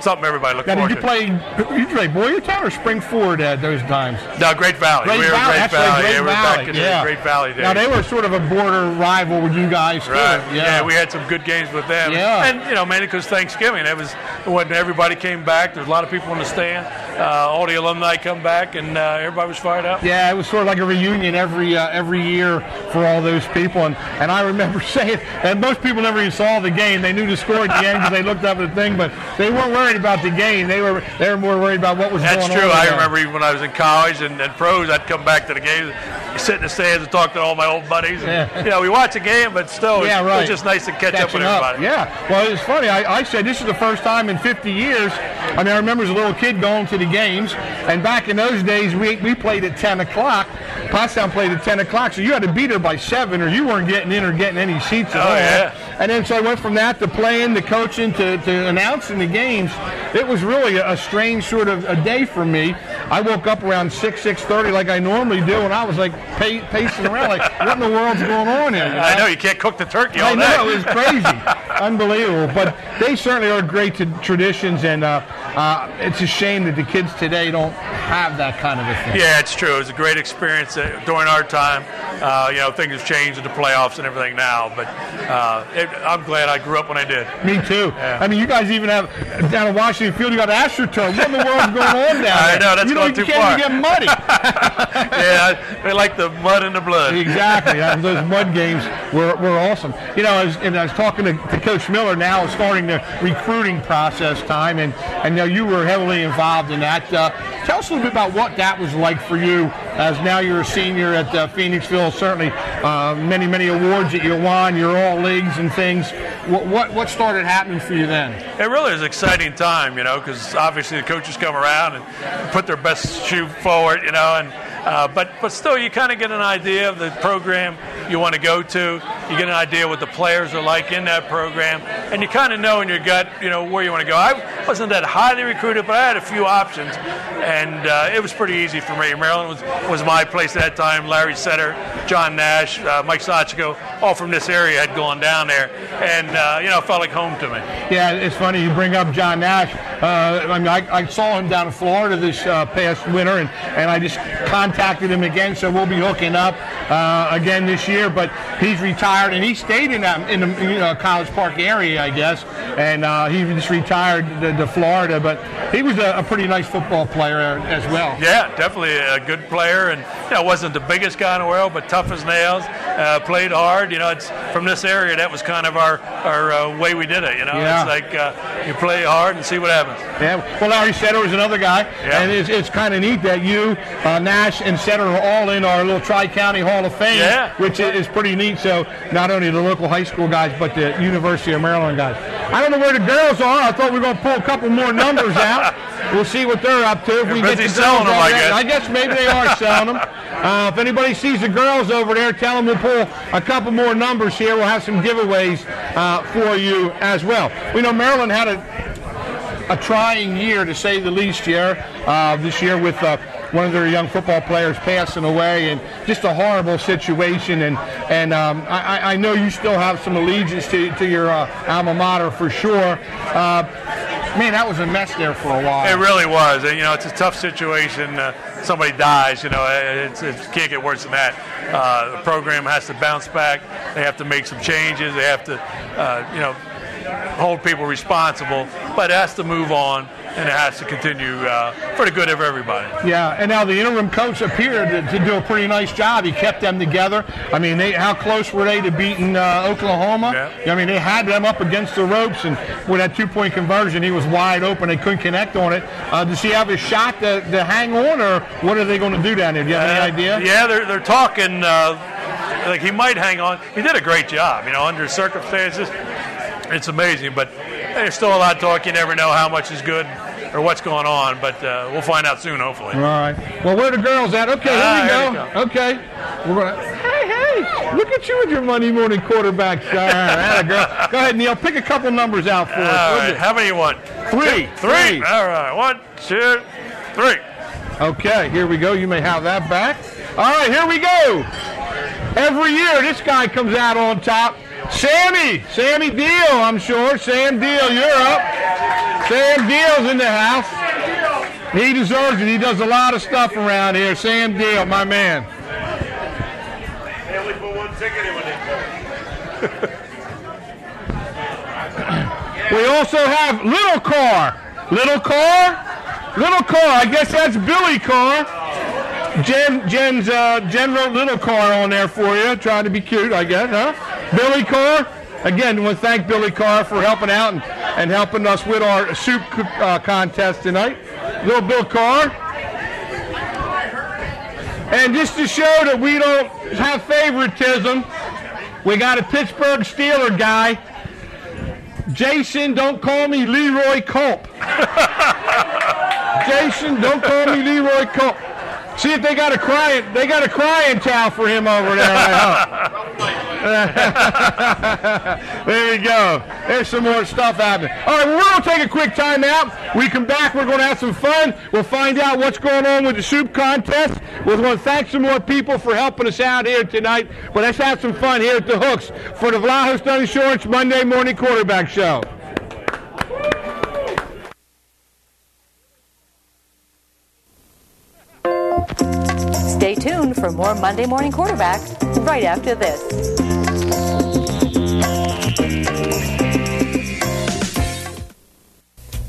something everybody looked forward to. Did you play Boyertown or Spring Ford at those times? No, Great Valley. We were Great Valley. We were back in the Great Valley days. Now, they were sort of a border rival with you guys, right. too. Yeah, we had some good games with them. Yeah. And, mainly because Thanksgiving, it was when everybody came back. There was a lot of people in the stand. All the alumni come back, and everybody was fired up. Yeah, it was sort of like a reunion every year for all those people. And I remember saying, and most people never even saw the game. They knew the score at the end because they looked up at the thing, but they weren't worried about the game. They were more worried about what was going on. That's true. I remember even when I was in college and pros, I'd come back to the games, sit in the stands and talk to all my old buddies. And, we watch a game, but still, it was just nice to catch up with everybody. Yeah. Well, it's funny. I said this is the first time in 50 years. I remember as a little kid going to the games, and back in those days, we played at 10 o'clock. Pottstown played at 10 o'clock, so you had to be there by 7 or you weren't getting in or getting any seats at all. Yeah. And then so I went from that to playing, to coaching, to announcing the games. It was really a strange sort of a day for me. I woke up around 6:30 like I normally do, and I was like pacing around like, what in the world's going on here? I know, you can't cook the turkey all day. I know, it was crazy. Unbelievable. But they certainly are great traditions, and it's a shame that the kids today don't have that kind of a thing. Yeah, it's true. It was a great experience during our time. Things have changed with the playoffs and everything now, but I'm glad I grew up when I did. Me too. Yeah. You guys even have, down in Washington Field, you got AstroTurf. What in the world's going on down there? I know, that's going too far. You can't even get muddy. Yeah, they like the mud and the blood. Exactly. Those mud games were awesome. I was talking to Coach Miller now, starting the recruiting process time, and you were heavily involved in that. Tell us a little bit about what that was like for you, as now you're a senior at Phoenixville. Certainly many awards that you won. You're all leagues and things. What started happening for you then? It really was an exciting time, because obviously the coaches come around and put their best shoe forward, but still you kind of get an idea of the program you want to go to. You get an idea what the players are like in that program, and you kind of know in your gut, where you want to go. I wasn't that highly recruited, but I had a few options, and it was pretty easy for me. Maryland was my place at that time. Larry Setter, John Nash, Mike Sachiko, all from this area had gone down there, and it felt like home to me. Yeah, it's funny you bring up John Nash. I saw him down in Florida this past winter, and I just contacted contacted him again, so we'll be hooking up again this year. But he's retired, and he stayed in the College Park area, I guess, and he just retired to Florida. But he was a pretty nice football player as well. Yeah, definitely a good player, and wasn't the biggest guy in the world, but tough as nails. Played hard. It's from this area. That was kind of our way we did it. Yeah. It's like you play hard and see what happens. Yeah. Well, Larry Setter was another guy, and it's kind of neat that you, Nash, and Setter are all in our little Tri-County Hall of Fame, which is pretty neat. So not only the local high school guys, but the University of Maryland guys. I don't know where the girls are. I thought we were going to pull a couple more numbers out. We'll see what they're up to. If we get the selling them, I guess maybe they are selling them. If anybody sees the girls over there, tell them we'll pull a couple more numbers here. We'll have some giveaways for you as well. We know Maryland had a trying year, to say the least, this year with one of their young football players passing away, and just a horrible situation. And I know you still have some allegiance to your alma mater for sure. Man, that was a mess there for a while. It really was. And, it's a tough situation. Somebody dies, it can't get worse than that. The program has to bounce back. They have to make some changes. They have to, hold people responsible. But it has to move on, and it has to continue for the good of everybody. Yeah, and now the interim coach appeared to do a pretty nice job. He kept them together. I mean, how close were they to beating Oklahoma? Yeah. I mean, they had them up against the ropes, and with that two-point conversion, he was wide open. They couldn't connect on it. Does he have a shot to hang on, or what are they going to do down there? Do you have any idea? Yeah, they're talking like he might hang on. He did a great job, under circumstances. It's amazing, but there's still a lot of talk. You never know how much is good or what's going on, but we'll find out soon, hopefully. All right. Well, where are the girls at? Okay, here we go. Okay. We're gonna. Hey, look at you with your Monday morning quarterback. All right, girl. Go ahead, Neil. Pick a couple numbers out for us. All right. How many you want? Three. All right. 1, 2, 3. Okay, here we go. You may have that back. All right, here we go. Every year, this guy comes out on top. Sammy Deal, I'm sure. Sam Deal, you're up. Sam Deal's in the house. He deserves it. He does a lot of stuff around here. Sam Deal, my man. Only put one ticket in when they We also have Little Car. Little Car. I guess that's Billy Carr. Jen wrote Little Car on there for you, trying to be cute, I guess, huh? Billy Carr. Again, I want to thank Billy Carr for helping out and helping us with our soup contest tonight. Little Bill Carr. And just to show that we don't have favoritism, we got a Pittsburgh Steeler guy. Jason, don't call me Leroy Culp. Jason, don't call me Leroy Culp. See if they got a crying towel for him over there, I hope. There you go. There's some more stuff happening. All right, well, we're going to take a quick time out. We come back, we're going to have some fun. We'll find out what's going on with the soup contest. We're going to thank some more people for helping us out here tonight. But let's have some fun here at the Hooks for the Vlahos Dunn Insurance Monday Morning Quarterback Show. Stay tuned for more Monday Morning Quarterback right after this.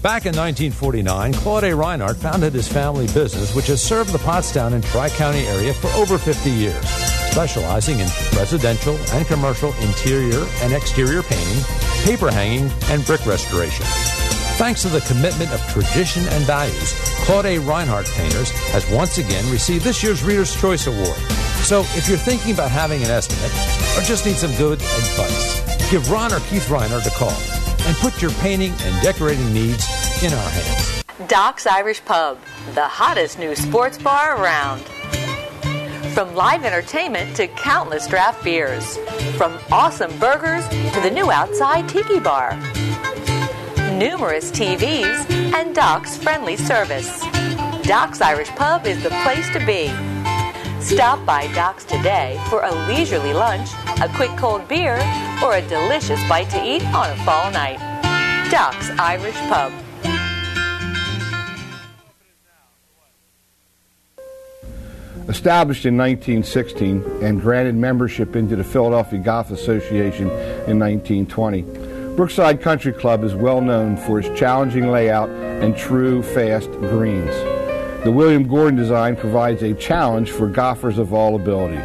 Back in 1949, Claude A. Reinhardt founded his family business, which has served the Pottstown and Tri-County area for over 50 years, specializing in residential and commercial interior and exterior painting, paper hanging, and brick restoration. Thanks to the commitment of tradition and values, Claude A. Reinhardt Painters has once again received this year's Reader's Choice Award. So if you're thinking about having an estimate or just need some good advice, give Ron or Keith Reinhardt a call and put your painting and decorating needs in our hands. Doc's Irish Pub, the hottest new sports bar around. From live entertainment to countless draft beers. From awesome burgers to the new outside tiki bar. Numerous TVs, and Doc's friendly service. Doc's Irish Pub is the place to be. Stop by Doc's today for a leisurely lunch, a quick cold beer, or a delicious bite to eat on a fall night. Doc's Irish Pub. Established in 1916 and granted membership into the Philadelphia Golf Association in 1920, Brookside Country Club is well known for its challenging layout and true fast greens. The William Gordon design provides a challenge for golfers of all abilities.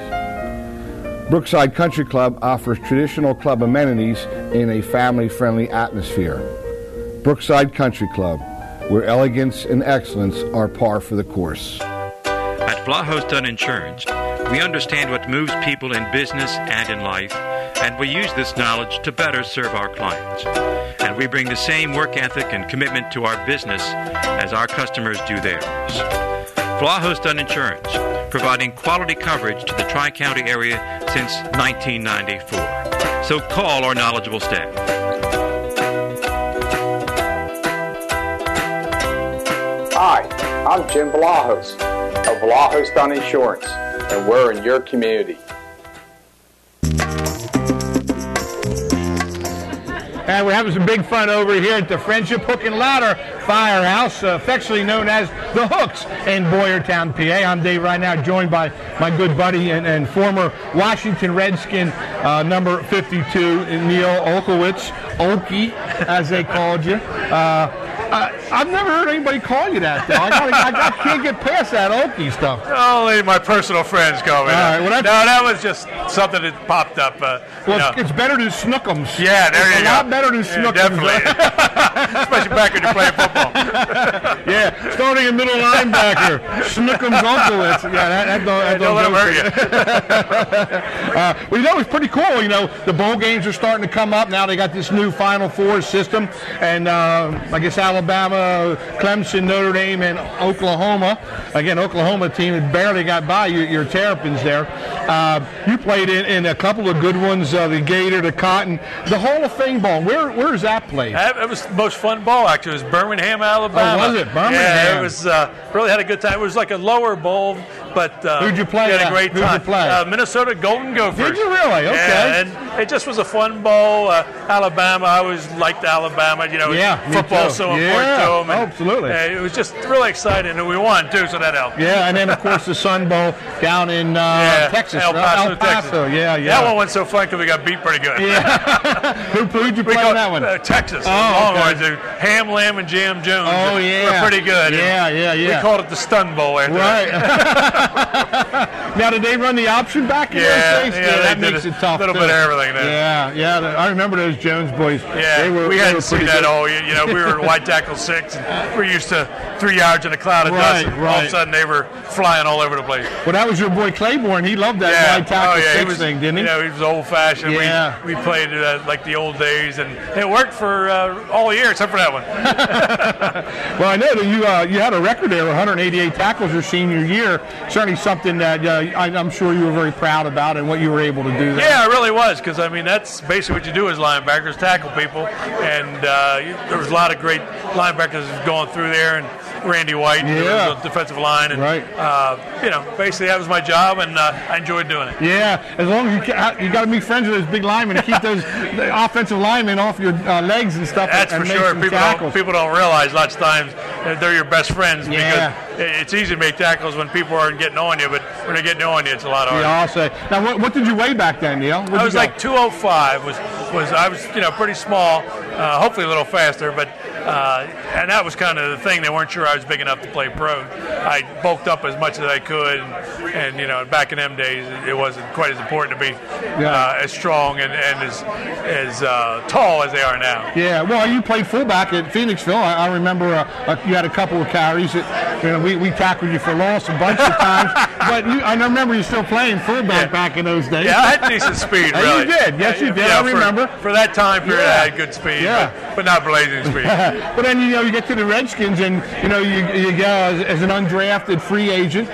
Brookside Country Club offers traditional club amenities in a family-friendly atmosphere. Brookside Country Club, where elegance and excellence are par for the course. At Vlahos Dunn Insurance, we understand what moves people in business and in life, and we use this knowledge to better serve our clients. And we bring the same work ethic and commitment to our business as our customers do theirs. Vlahos Dunn Insurance, providing quality coverage to the Tri-County area since 1994. So call our knowledgeable staff. Hi, I'm Jim Vlahos of Vlahos Dunn Insurance, and we're in your community. And we're having some big fun over here at the Friendship Hook and Ladder Firehouse, affectionately known as The Hooks in Boyertown, PA. I'm Dave right now, joined by my good buddy and former Washington Redskin number 52, Neil Olkowitz, Okie, as they called you. I've never heard anybody call you that, though. I can't get past that Okie stuff. Only my personal friends call me that. Right, well, that was just something that popped up. It's better than Snookums. Yeah, there you go. A lot better than Snookums. Definitely. Especially back when you're playing football. Yeah, starting a middle linebacker, Snookums Olkowitz. Yeah, that don't let him hurt you. Well, it's pretty cool. The bowl games are starting to come up. Now they got this new Final Four system. And I guess Alabama, Clemson, Notre Dame, and Oklahoma. Again, Oklahoma team that barely got by your Terrapins there. You played in a couple of good ones, the Gator, the Cotton. The Hall of Fame Bowl, where is that played? It was the most fun bowl, actually. It was Birmingham, Alabama. Oh, was it? Birmingham? Yeah, it was, really had a good time. It was like a lower bowl, but who'd you play? We had a great time. Who'd you play? Minnesota Golden Gophers. Did you really? Okay. Yeah, and it just was a fun bowl. Alabama, I always liked Alabama. Football's so important to them. And, absolutely. It was just really exciting, and we won, too, so that helped. Yeah, and then, of course, the Sun Bowl down in Texas. El Paso, Texas. Yeah. That one went so fun because we got beat pretty good. Yeah. Who'd you play in that one? Texas. Oh, okay. Ham, Lamb, and Jam Jones. Oh, yeah. We're pretty good. Yeah. We called it the Stun Bowl after that. Now, did they run the option back in those days? Yeah, that makes it tough. A little bit of everything there. Yeah. I remember those Jones boys. Yeah, we hadn't seen that all. We were in wide tackle 6, and we're used to 3 yards in a cloud of dust. And all of a sudden, they were flying all over the place. Well, that was your boy Claiborne. He loved that wide tackle 6 thing, didn't he? He was old-fashioned. Yeah. We played like the old days, and it worked for all year except for that one. Well, I know that you had a record there, 188 tackles your senior year. Certainly something that I'm sure you were very proud about and what you were able to do there. Yeah, it really was, because, that's basically what you do as linebackers, tackle people. And there was a lot of great linebackers going through there, and Randy White, who was the defensive line. And, basically that was my job, and I enjoyed doing it. Yeah, as long as you got to be friends with those big linemen to keep those offensive linemen off your legs and stuff. That's and for sure. People don't realize lots of times they're your best friends because it's easy to make tackles when people aren't getting on you, but when they're getting on you, it's a lot harder. Yeah, I'll say. Now, what did you weigh back then, Neil? I was like 205. I was pretty small, hopefully a little faster, but and that was kind of the thing. They weren't sure I was big enough to play pro. I bulked up as much as I could, and back in them days, it wasn't quite as important to be as strong and as tall as they are now. Yeah, well, you played fullback at Phoenixville. I remember you had a couple of carries. We tackled you for loss a bunch of times, but I remember you still playing fullback back in those days. Yeah, I had decent speed, really. You did, yes, you did. I remember. For that time period, I had good speed, but not blazing speed. But then you get to the Redskins, and you go as an undrafted free agent.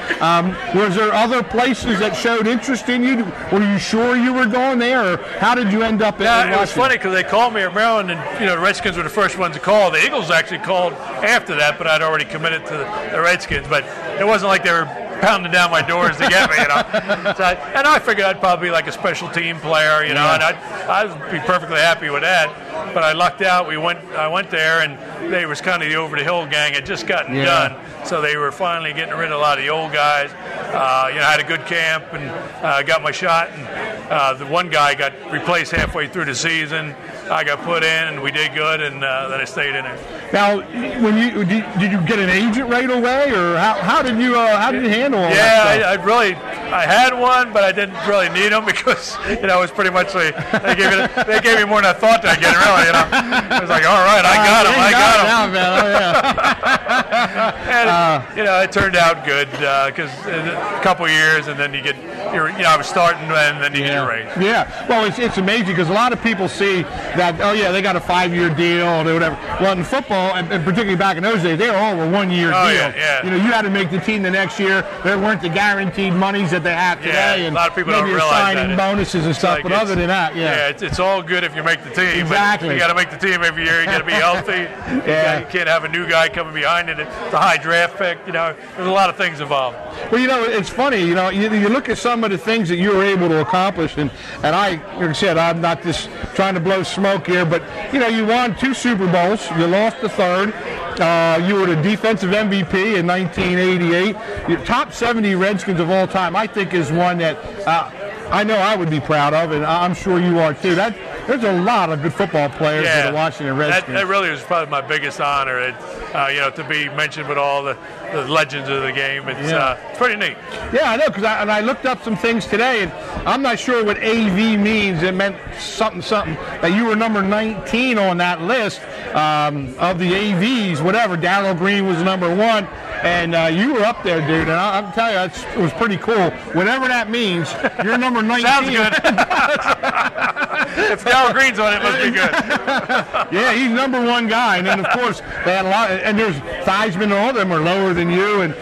Was there other places that showed interest in you? Were you sure you were going there, or how did you end up? Yeah, it was funny because they called me at Maryland, and the Redskins were the first ones to call. The Eagles actually called after that, but I'd already committed to the Redskins. But it wasn't like they were pounding down my doors to get me, you know. So and I figured I'd probably be like a special team player, you know, and I'd be perfectly happy with that. But I lucked out. I went there, and they was kind of the over the hill gang had just gotten done, so they were finally getting rid of a lot of the old guys. You know, I had a good camp and got my shot, and the one guy got replaced halfway through the season. I got put in, and we did good, and then I stayed in there. Now, when did you get an agent right away, or how did you handle all that stuff? I had one, but I didn't really need them because it was pretty much they gave me more than I thought I'd get. Really, it was like, all right, I got him. And it turned out good because a couple of years, and then I was starting, and then you get your raise. Yeah, well, it's amazing because a lot of people see that, they got a 5-year deal or whatever. Well, in football, and particularly back in those days, they were all a 1-year deal. Yeah. You had to make the team the next year. There weren't the guaranteed monies that they have today, and a lot of people maybe don't realize signing bonuses and stuff. But other than that, it's all good if you make the team. Exactly. But you got to make the team every year. You got to be healthy. You can't have a new guy coming behind it. It's a high draft pick. There's a lot of things involved. Well, it's funny. You look at some of the things that you were able to accomplish, and like I said, I'm not just trying to blow smoke here, but you won 2 Super Bowls. You lost the third. You were the defensive MVP in 1988. Your top 70 Redskins of all time, I think, is one that I know I would be proud of, and I'm sure you are too. There's a lot of good football players for the Washington Redskins. That really was probably my biggest honor. To be mentioned with all the legends of the game. It's pretty neat. Yeah, I know, because I looked up some things today, and I'm not sure what AV means. It meant something, that you were number 19 on that list of the AVs, whatever. Darryl Green was number 1, and you were up there, dude, and I'll tell you, it was pretty cool. Whatever that means, you're number 19. Sounds good. If Darryl Green's on it, must be good. Yeah, he's number 1 guy, and then, of course, they had a lot, and there's Theismann, and all of them are lower than you, and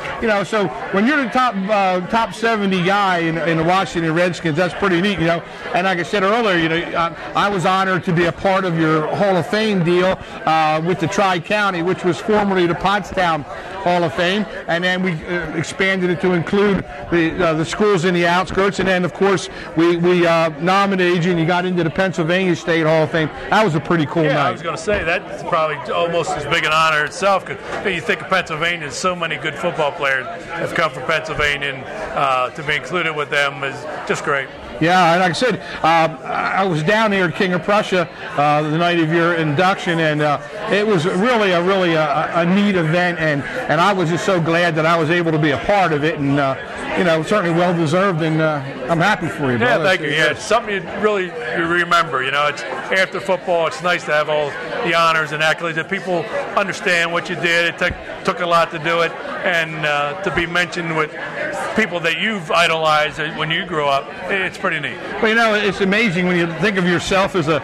so when you're the top 70 guy in the Washington Redskins, that's pretty neat, And like I said earlier, I was honored to be a part of your Hall of Fame deal with the Tri-County, which was formerly the Pottstown Hall of Fame, and then we expanded it to include the schools in the outskirts, and then of course we nominated you, and you got into the Pennsylvania State Hall of Fame. That was a pretty cool night. I was going to say that's probably almost as big an honor itself, because you think of Pennsylvania, so many good football players have come from Pennsylvania, and to be included with them is just great. Yeah, and like I said, I was down here at King of Prussia the night of your induction, and it was really a neat event, and I was just so glad that I was able to be a part of it, and certainly well deserved, and I'm happy for you, brother. Yeah, thank you. Yeah, it's something you remember. It's after football. It's nice to have all the honors and accolades that people understand what you did. It took a lot to do it, and to be mentioned with people that you've idolized when you grew up, it's pretty neat. Well, it's amazing when you think of yourself as a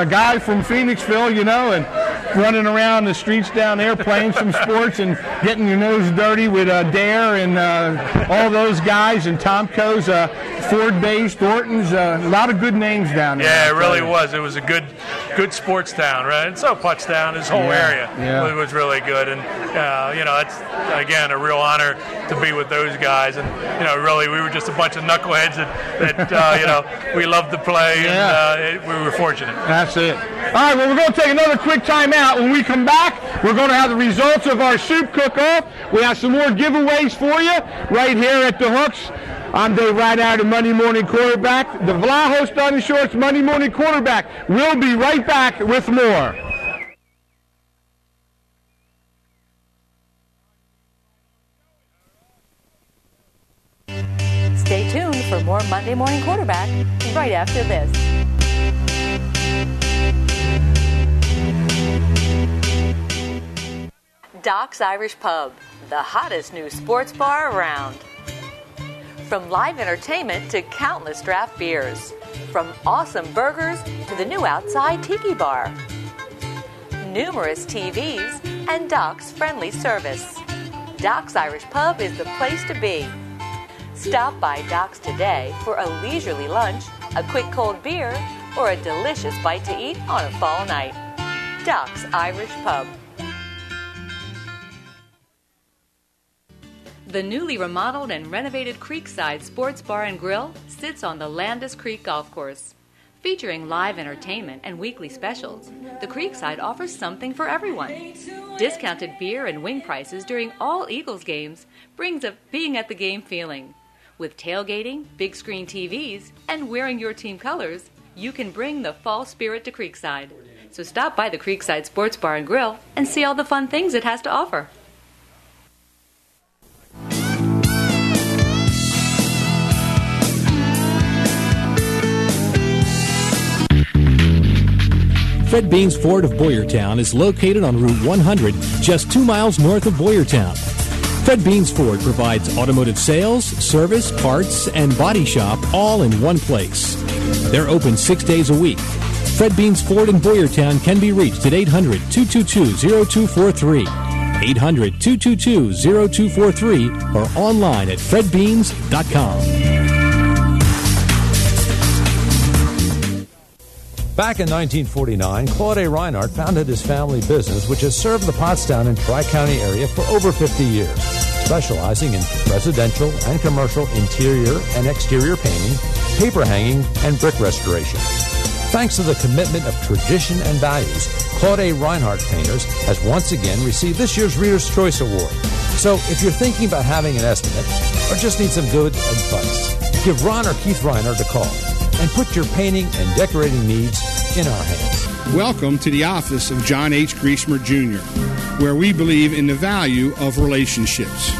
guy from Phoenixville, and running around the streets down there playing some sports and getting your nose dirty with Dare and all those guys, and Tomco's, Ford Bays, Thornton's, a lot of good names down there. Yeah, it really was. It was a good sports town, right? And so Pottstown, this whole area was really good, and it's again a real honor to be with those guys, and really we were just a bunch of knuckleheads that we loved to play, and we were fortunate. That's it. All right, well, we're going to take another quick time out. When we come back, we're going to have the results of our soup cook-off. We have some more giveaways for you right here at the Hooks. I'm Dave Rideout, the Monday Morning Quarterback. The Vlahos Stunning Shorts Monday Morning Quarterback. We'll be right back with more. Stay tuned for more Monday Morning Quarterback right after this. Doc's Irish Pub, the hottest new sports bar around. From live entertainment to countless draft beers. From awesome burgers to the new outside tiki bar. Numerous TVs and Doc's friendly service. Doc's Irish Pub is the place to be. Stop by Doc's today for a leisurely lunch, a quick cold beer, or a delicious bite to eat on a fall night. Doc's Irish Pub. The newly remodeled and renovated Creekside Sports Bar and Grill sits on the Landis Creek Golf Course. Featuring live entertainment and weekly specials, the Creekside offers something for everyone. Discounted beer and wing prices during all Eagles games brings a being at the game feeling. With tailgating, big screen TVs, and wearing your team colors, you can bring the fall spirit to Creekside. So stop by the Creekside Sports Bar and Grill and see all the fun things it has to offer. Fred Beans Ford of Boyertown is located on Route 100, just 2 miles north of Boyertown. Fred Beans Ford provides automotive sales, service, parts, and body shop all in one place. They're open 6 days a week. Fred Beans Ford in Boyertown can be reached at 800-222-0243, 800-222-0243, or online at fredbeans.com. Back in 1949, Claude A. Reinhardt founded his family business, which has served the Pottstown and Tri-County area for over 50 years, specializing in residential and commercial interior and exterior painting, paper hanging, and brick restoration. Thanks to the commitment of tradition and values, Claude A. Reinhardt Painters has once again received this year's Reader's Choice Award. So if you're thinking about having an estimate or just need some good advice, give Ron or Keith Reinhardt a call and put your painting and decorating needs in our hands. Welcome to the office of John H. Griesemer Jr., where we believe in the value of relationships.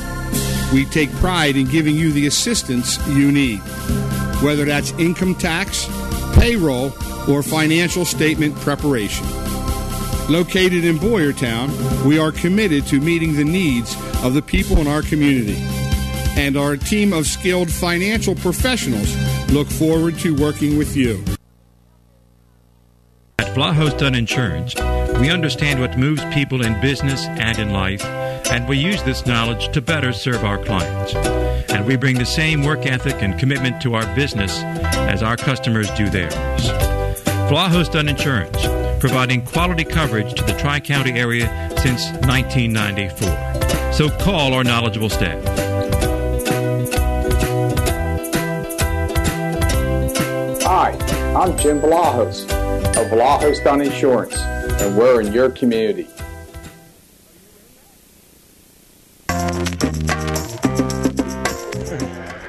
We take pride in giving you the assistance you need, whether that's income tax, payroll, or financial statement preparation. Located in Boyertown, we are committed to meeting the needs of the people in our community, and our team of skilled financial professionals look forward to working with you. At Vlahos Dunn Insurance, we understand what moves people in business and in life, and we use this knowledge to better serve our clients. And we bring the same work ethic and commitment to our business as our customers do theirs. Vlahos Dunn Insurance, providing quality coverage to the Tri-County area since 1994. So call our knowledgeable staff. Hi, I'm Jim Vlahos of Vlahos Dunn Insurance, and we're in your community.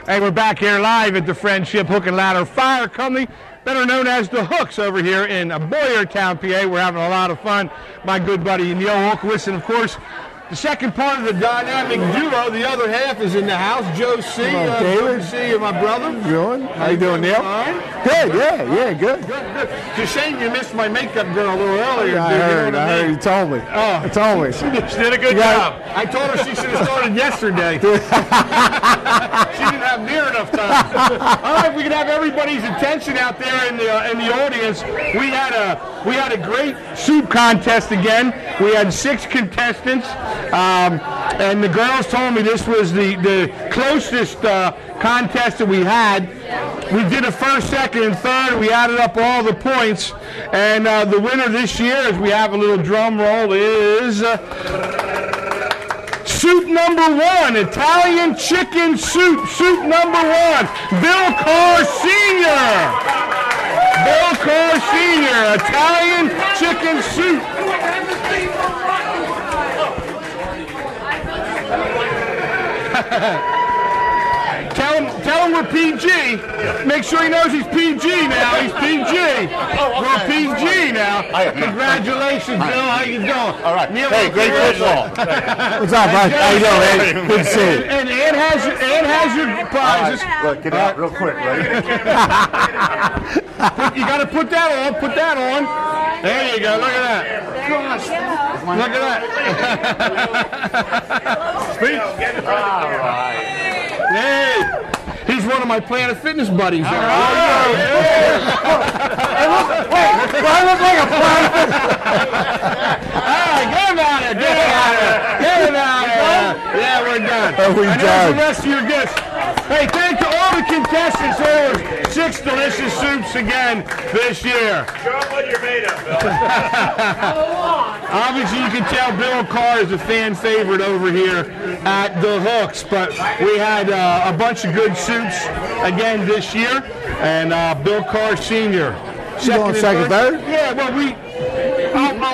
Hey, we're back here live at the Friendship Hook and Ladder Fire Company, better known as the Hooks, over here in Boyertown, PA. We're having a lot of fun. My good buddy Neil Holkowitz, and of course, the second part of the dynamic duo, the other half, is in the house. Joe C. Good to see you, my brother. Good. How you doing, Neil? Fine. Good, yeah, good. Good. It's a shame you missed my makeup girl a little earlier. I heard. You told me. Oh. You told me. She did a good job. I told her she should have started yesterday. She didn't have near enough time. All right, we can have everybody's attention out there in the audience. We had a great soup contest again. We had 6 contestants. And the girls told me this was the closest contest that we had. We did a first, second, and third. We added up all the points. And the winner this year, as we have a little drum roll, is soup number 1, Italian chicken soup. Soup number 1, Bill Carr Sr. Bill Carr Sr., Italian chicken soup. Tell him we're PG. Make sure he knows he's PG now. He's PG. We're PG now. Congratulations, Bill. How you doing? All right. Neil, hey, great football. What's up, bud? How you doing, man? Good to see you. And Ann has your prizes. Right. Look, get out real quick, right? You got to put that on. Put that on. There you go. Look at that. Look at that. Speech. All right. Hey, he's one of my Planet Fitness buddies. All right. Hey, look, wait, do I look like a Planet Fitness? All right, get him out of here. Get him out of here. Get him out of here. Yeah, we're done. We're and done. there's the rest of your gifts. Hey, thank you all the contestants. There were 6 Doc's Delicious Soups again this year. Show them what you're made of, Bill. Obviously, you can tell Bill Carr is a fan favorite over here at the Hooks, but we had a bunch of good soups again this year, and Bill Carr Sr. Second third? Yeah, well,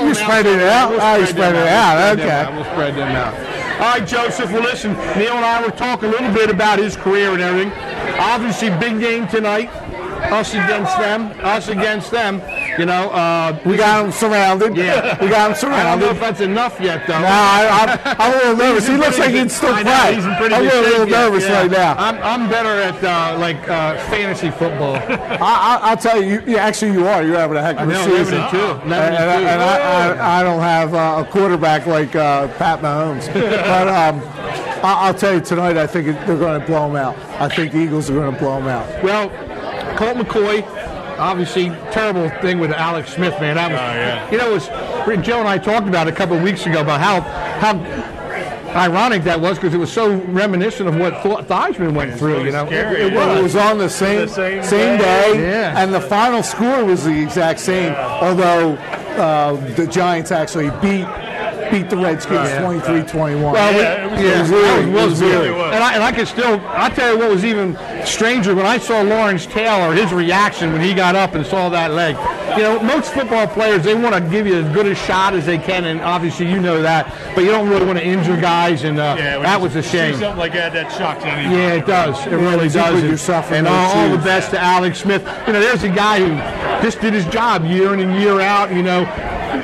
you spread it out? You spread it out, okay. We'll spread them out. All right, Joseph, well, listen, Neil and I were talking a little bit about his career and everything. Obviously, big game tonight. Us against them. You know, we got him surrounded. Yeah, we got him surrounded. I don't know if that's enough yet, though. No, I'm a little nervous. He looks like he'd still play. He's in pretty I'm good a little shape nervous right now. I'm better at fantasy football. I'll tell you. Actually, you are. You're having a heck of a season. And I don't have a quarterback like Pat Mahomes, but I'll tell you tonight. I think they're going to blow him out. I think the Eagles are going to blow him out. Well, Colt McCoy, obviously, terrible thing with Alex Smith, man. That was, you know, Joe and I talked about it a couple of weeks ago about how ironic that was because it was so reminiscent of what Theismann went through. You know, it was on the same day, and the final score was the exact same. Although the Giants actually beat the Redskins 23-21. Well, it was really. And I could still, I'll tell you what was even stranger when I saw Lawrence Taylor, his reaction when he got up and saw that leg. You know, most football players, they want to give you as good a shot as they can, and obviously you know that, but you don't really want to injure guys, and that was a shame. Something like that shocks anyone. Yeah, it does. It really does. And all the best to Alex Smith. You know, there's a guy who just did his job year in and year out, you know,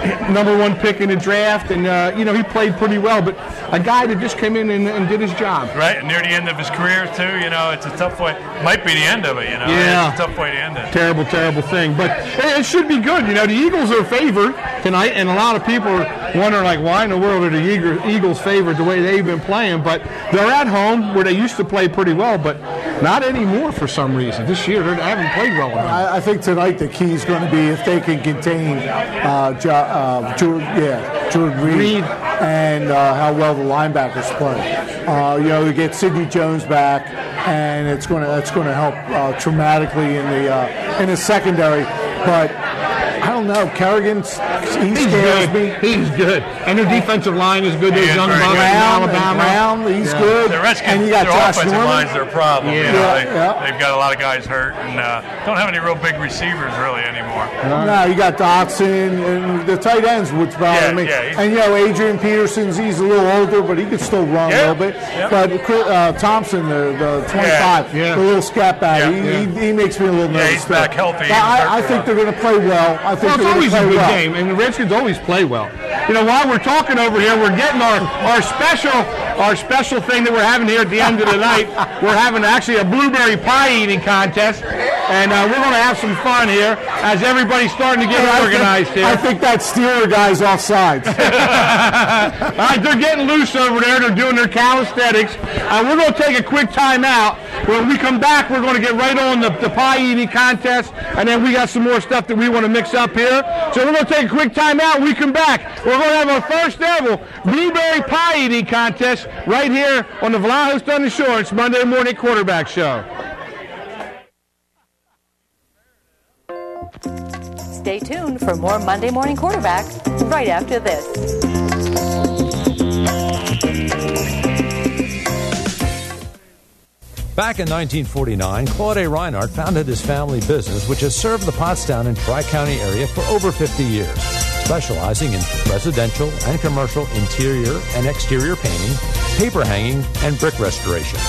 #1 pick in the draft, and you know, he played pretty well, but a guy that just came in and did his job. Right, and near the end of his career too, you know, it's a tough way. Might be the end of it, you know. Yeah. It's a tough way to end it. Terrible thing, but it should be good. You know, the Eagles are favored tonight, and a lot of people are wondering, like, why in the world are the Eagles favored the way they've been playing? But they're at home where they used to play pretty well, but not anymore for some reason. This year, they haven't played well enough. I think tonight the key is going to be if they can contain Jordan Reed and how well the linebackers play. You know, we get Sidney Jones back, and that's going to help dramatically in the secondary. But I don't know, Kerrigan, he scares me. He's good, and their defensive line is good. Those young bucks from Alabama. Brown, he's good. The Redskins, and you got their Josh offensive Norman. line's their problem. Yeah. You know, they've got a lot of guys hurt, and don't have any real big receivers really anymore. No, you got Dotson, and the tight ends would bother me. Yeah, and, you know, Adrian Peterson's, he's a little older, but he could still run a little bit. Yeah. But Thompson, the 25, the little scat back, he makes me a little nervous. Yeah, he's back healthy. I think they're going to play well. I think It's always a good well. game, and the Redskins always play well. You know, while we're talking over here, we're getting our special thing that we're having here at the end of the night. We're having actually a blueberry pie eating contest, and we're going to have some fun here as everybody's starting to get organized here. I think that Steeler guy's offsides. All right, they're getting loose over there. They're doing their calisthenics. We're going to take a quick time out. When we come back, we're going to get right on the pie eating contest, and then we got some more stuff that we want to mix up here. So we're going to take a quick time out. When we come back, we're going to have our first ever blueberry pie eating contest right here on the Vlahos Dunn Insurance Monday Morning Quarterback Show. Stay tuned for more Monday Morning Quarterback right after this. Back in 1949, Claude A. Reinhardt founded his family business, which has served the Pottstown and Tri-County area for over 50 years, specializing in residential and commercial interior and exterior painting, paper hanging, and brick restoration.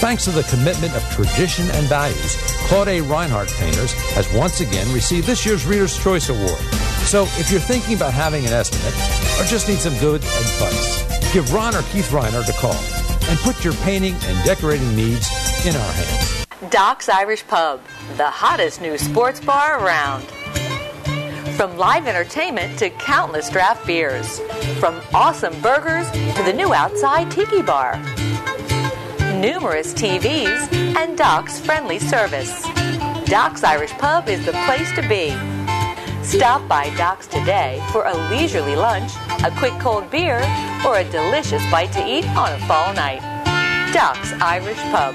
Thanks to the commitment of tradition and values, Claude A. Reinhardt Painters has once again received this year's Reader's Choice Award. So if you're thinking about having an estimate or just need some good advice, give Ron or Keith Reinhardt a call and put your painting and decorating needs in our hands. Doc's Irish Pub, the hottest new sports bar around. From live entertainment to countless draft beers. From awesome burgers to the new outside tiki bar. Numerous TVs and Doc's friendly service. Doc's Irish Pub is the place to be. Stop by Doc's today for a leisurely lunch, a quick cold beer, or a delicious bite to eat on a fall night. Doc's Irish Pub.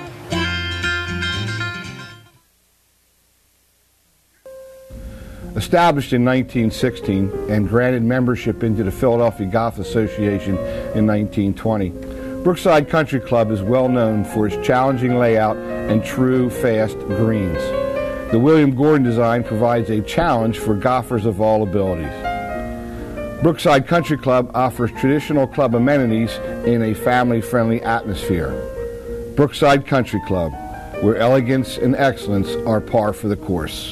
Established in 1916 and granted membership into the Philadelphia Golf Association in 1920, Brookside Country Club is well known for its challenging layout and true, fast greens. The William Gordon design provides a challenge for golfers of all abilities. Brookside Country Club offers traditional club amenities in a family-friendly atmosphere. Brookside Country Club, where elegance and excellence are par for the course.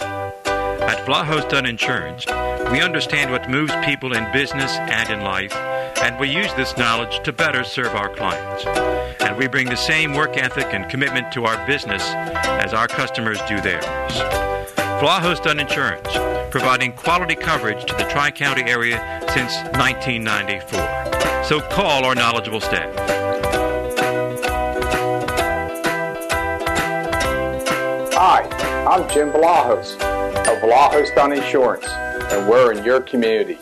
At Vlahos Dunn Insurance, we understand what moves people in business and in life, and we use this knowledge to better serve our clients. And we bring the same work ethic and commitment to our business as our customers do theirs. Vlahos Dunn Insurance, providing quality coverage to the Tri-County area since 1994. So call our knowledgeable staff. Hi, I'm Jim Vlahos of Vlahos Dunn Insurance, and we're in your community.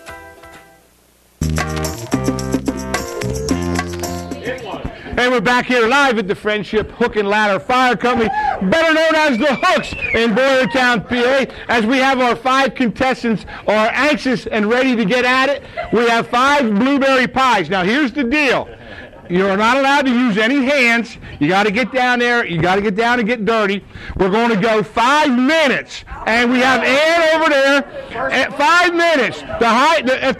And we're back here live at the Friendship Hook and Ladder Fire Company, better known as the Hooks in Boyertown, PA. As we have our 5 contestants are anxious and ready to get at it. We have 5 blueberry pies. Now here's the deal. You're not allowed to use any hands. You got to get down there. You got to get down and get dirty. We're going to go 5 minutes, and we have Ann over there at 5 minutes.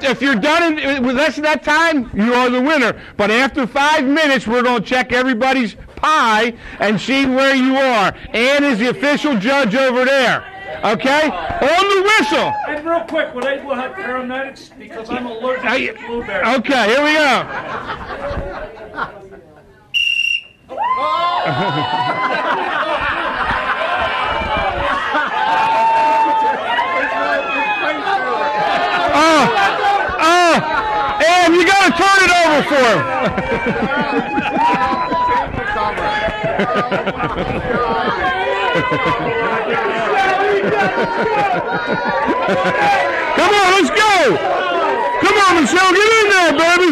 If you're done with less than that time, you are the winner. But after 5 minutes, we're going to check everybody's pie and see where you are. Ann is the official judge over there. Okay? On the whistle. And real quick, will have paramedics because I'm allergic to blueberries. Okay, here we go. And you got to turn it over for him. Come on, let's go. Come on, Michelle, get in there, baby.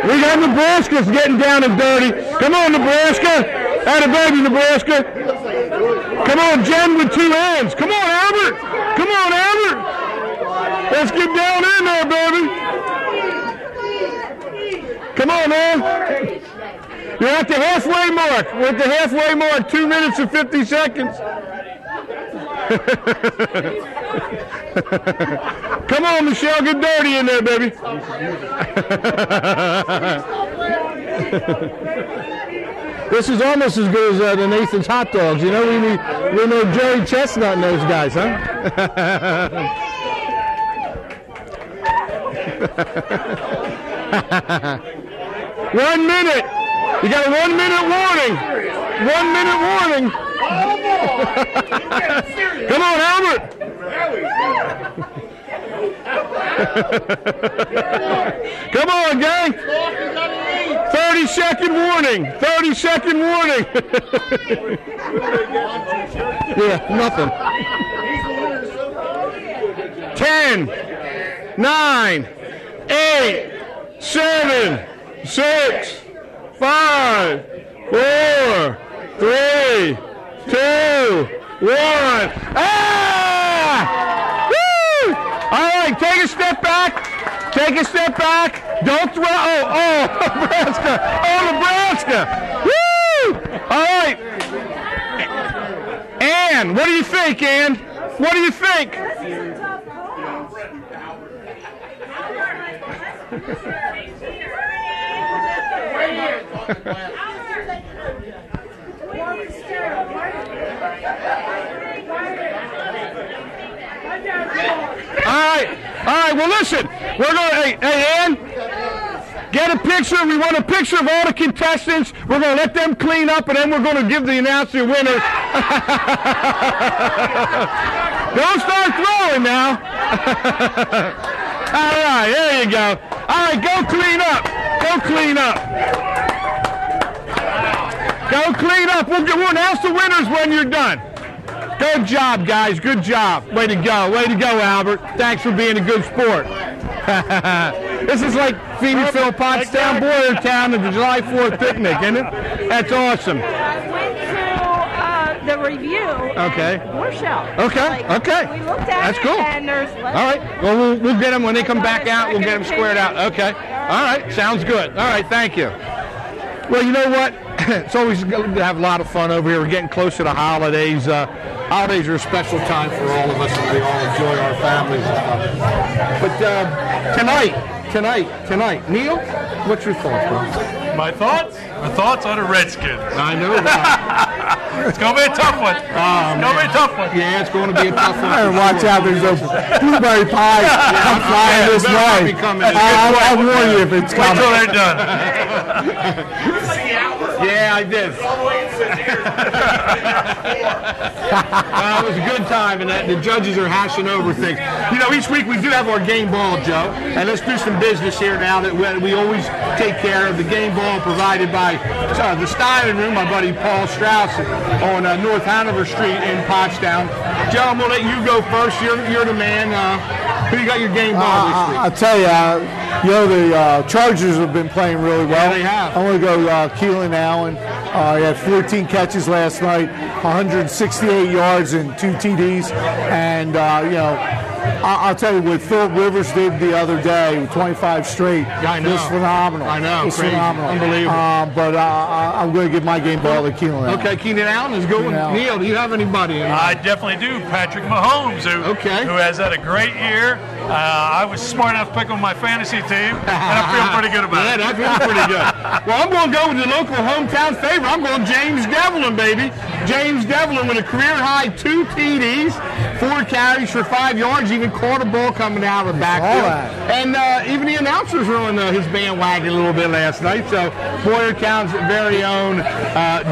We got Nebraska's getting down and dirty. Come on, Nebraska. Atta baby, Nebraska. Come on, Jen with 2 hands. Come on, Albert. Come on, Albert. Let's get down in there, baby. Come on, man. You're at the halfway mark. We're at the halfway mark. 2 minutes and 50 seconds. Come on, Michelle. Get dirty in there, baby. This is almost as good as the Nathan's hot dogs. You know, we know Jerry Chestnut and those guys, huh? 1 minute. You got a 1 minute warning. 1 minute warning. Come on, Albert. Come on, gang. 30-second warning. 30-second warning. Yeah, nothing. 10, 9, 8, 7, 6, 5, 4, 3, 2, 1. Ah! Woo! All right, take a step back. Take a step back. Don't throw. Oh, Nebraska. Oh, Nebraska. Woo! All right. Ann, what do you think, Ann? What do you think? All right, well, listen, we're going to, hey, Ann, get a picture. We want a picture of all the contestants. We're going to let them clean up, and then we're going to give the announcer winners. Don't start throwing now. All right, there you go. All right, go clean up. Go clean up. Go clean up. We'll announce the winners when you're done. Good job, guys. Good job. Way to go. Way to go, Albert. Thanks for being a good sport. This is like feeding Phil Pottstown, Boyertown, at the July 4th picnic, isn't it? That's awesome. I went to the review. Okay. We're shocked. Okay. Okay. We looked at That's it, cool. and there's All right. Well, we'll get them when they come back out. We'll get them squared out. Okay. All right. Sounds good. All right. Thank you. Well, you know what? It's always good to have a lot of fun over here. We're getting close to the holidays. Holidays are a special time for all of us, and we all enjoy our families and stuff. But tonight, Neil, what's your thoughts, bro? My thoughts? My thoughts on the Redskins. I know that. It's going to be a tough one. It's going to be a tough one. Yeah, it's going to be a tough one. Watch out, there's a blueberry pie come flying this way. I'll warn you if it's coming. Wait till they're done. Yeah, I did. It was a good time, and the judges are hashing over things. You know, each week we do have our game ball, Joe, and let's do some business here now that we always take care of. The game ball provided by the Styling Room, my buddy Paul Strauss on North Hanover Street in Pottstown. Joe, I'm going to let you go first. You're the man. Who you got your game ball this week? I'll tell you, the Chargers have been playing really well. Yeah, they have. I'm going to go Keelan Allen. He had 14 catches last night, 168 yards and 2 TDs. And, I'll tell you what Philip Rivers did the other day with 25 straight. Yeah, I know. It was phenomenal. I know. It was Crazy. phenomenal. Unbelievable. But I'm going to give my game ball to Keelan Allen. Okay, Keenan Allen is going. Neil, do you have anybody? I definitely do. Patrick Mahomes, who has had a great year. I was smart enough to pick on my fantasy team, and I feel pretty good about it. Yeah, that feels pretty good. Well, I'm going to go with the local hometown favorite. I'm going James Devlin, baby. James Devlin with a career-high 2 TDs, 4 carries for 5 yards, even caught a ball coming out of the backfield. And even the announcers were on his bandwagon a little bit last night. So Boyertown's very own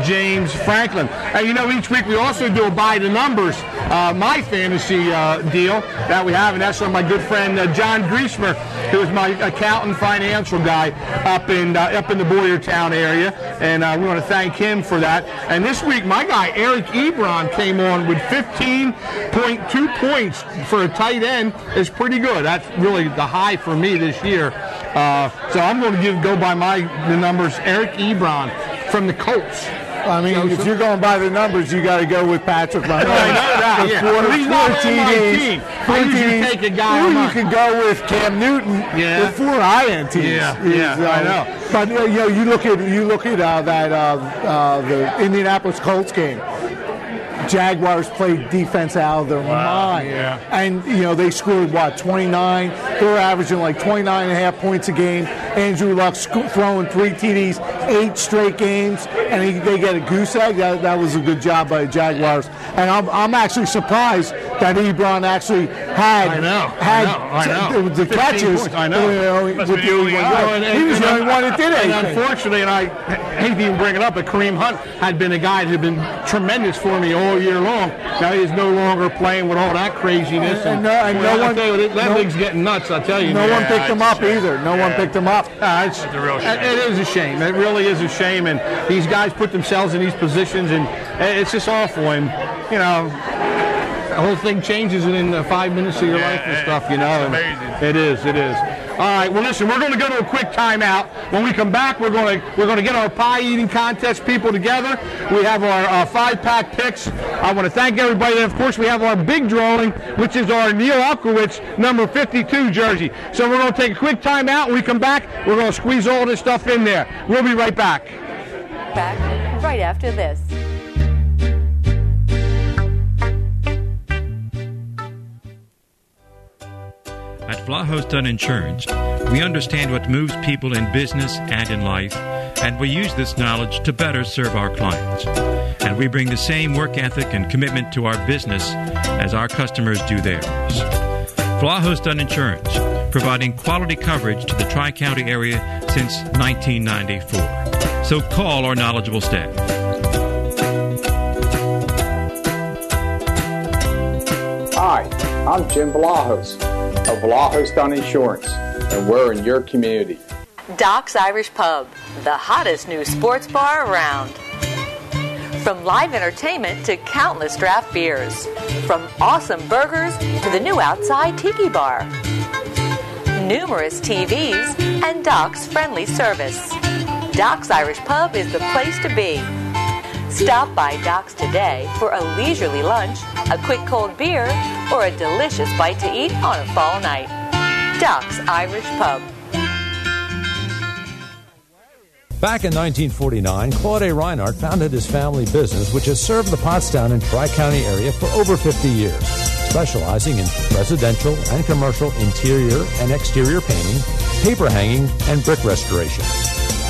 James Franklin. And, each week we also do a by the numbers, my fantasy deal that we have, and that's on my good friend John Griesmer, who is my accountant financial guy up in the Boyertown area, and we want to thank him for that. And this week, my guy Eric Ebron came on with 15.2 points for a tight end. Is pretty good. That's really the high for me this year. So I'm going to go by the numbers. Eric Ebron from the Colts. I mean, if you're going by the numbers, you got to go with Patrick Mahomes. I know that. Yeah. He's not on my team. I usually take a guy. Or you can go with Cam Newton with 4 INTs. Yeah, I know. But you look at the Indianapolis Colts game. Jaguars played defense out of their mind. Yeah. And, they scored, 29? They're averaging like 29.5 points a game. Andrew Luck throwing 3 TDs, 8 straight games, and they get a goose egg. That was a good job by the Jaguars. And I'm actually surprised that Ebron actually had the catches. I know. He was the only one that did it. And unfortunately, and I hate to even bring it up, but Kareem Hunt had been a guy that had been tremendous for me all year long. Now he is no longer playing with all that craziness. That league's getting nuts, I tell you. No one picked him up either. No one picked him up. It's a real shame. It is a shame. It really is a shame. And these guys put themselves in these positions, and it's just awful. And, the whole thing changes within 5 minutes of your life and stuff, It's amazing. It is. All right. Well, listen, we're going to go to a quick timeout. When we come back, we're going to get our pie eating contest people together. We have our 5-pack picks. I want to thank everybody. And of course, we have our big drawing, which is our Neil Alkowitz number 52 jersey. So we're going to take a quick timeout. When we come back, we're going to squeeze all this stuff in there. We'll be right back. Back right after this. At Vlahos Dunn Insurance, we understand what moves people in business and in life, and we use this knowledge to better serve our clients. And we bring the same work ethic and commitment to our business as our customers do theirs. Vlahos Dunn Insurance, providing quality coverage to the Tri-County area since 1994. So call our knowledgeable staff. Hi, I'm Jim Vlahos of Vlahos Dunn Insurance, and we're in your community. Doc's Irish Pub, the hottest new sports bar around. From live entertainment to countless draft beers. From awesome burgers to the new outside tiki bar. Numerous TVs and Doc's friendly service. Doc's Irish Pub is the place to be. Stop by Doc's today for a leisurely lunch, a quick cold beer, or a delicious bite to eat on a fall night. Doc's Irish Pub. Back in 1949, Claude A. Reinhardt founded his family business, which has served the Pottstown and Tri-County area for over 50 years, specializing in residential and commercial interior and exterior painting, paper hanging, and brick restoration.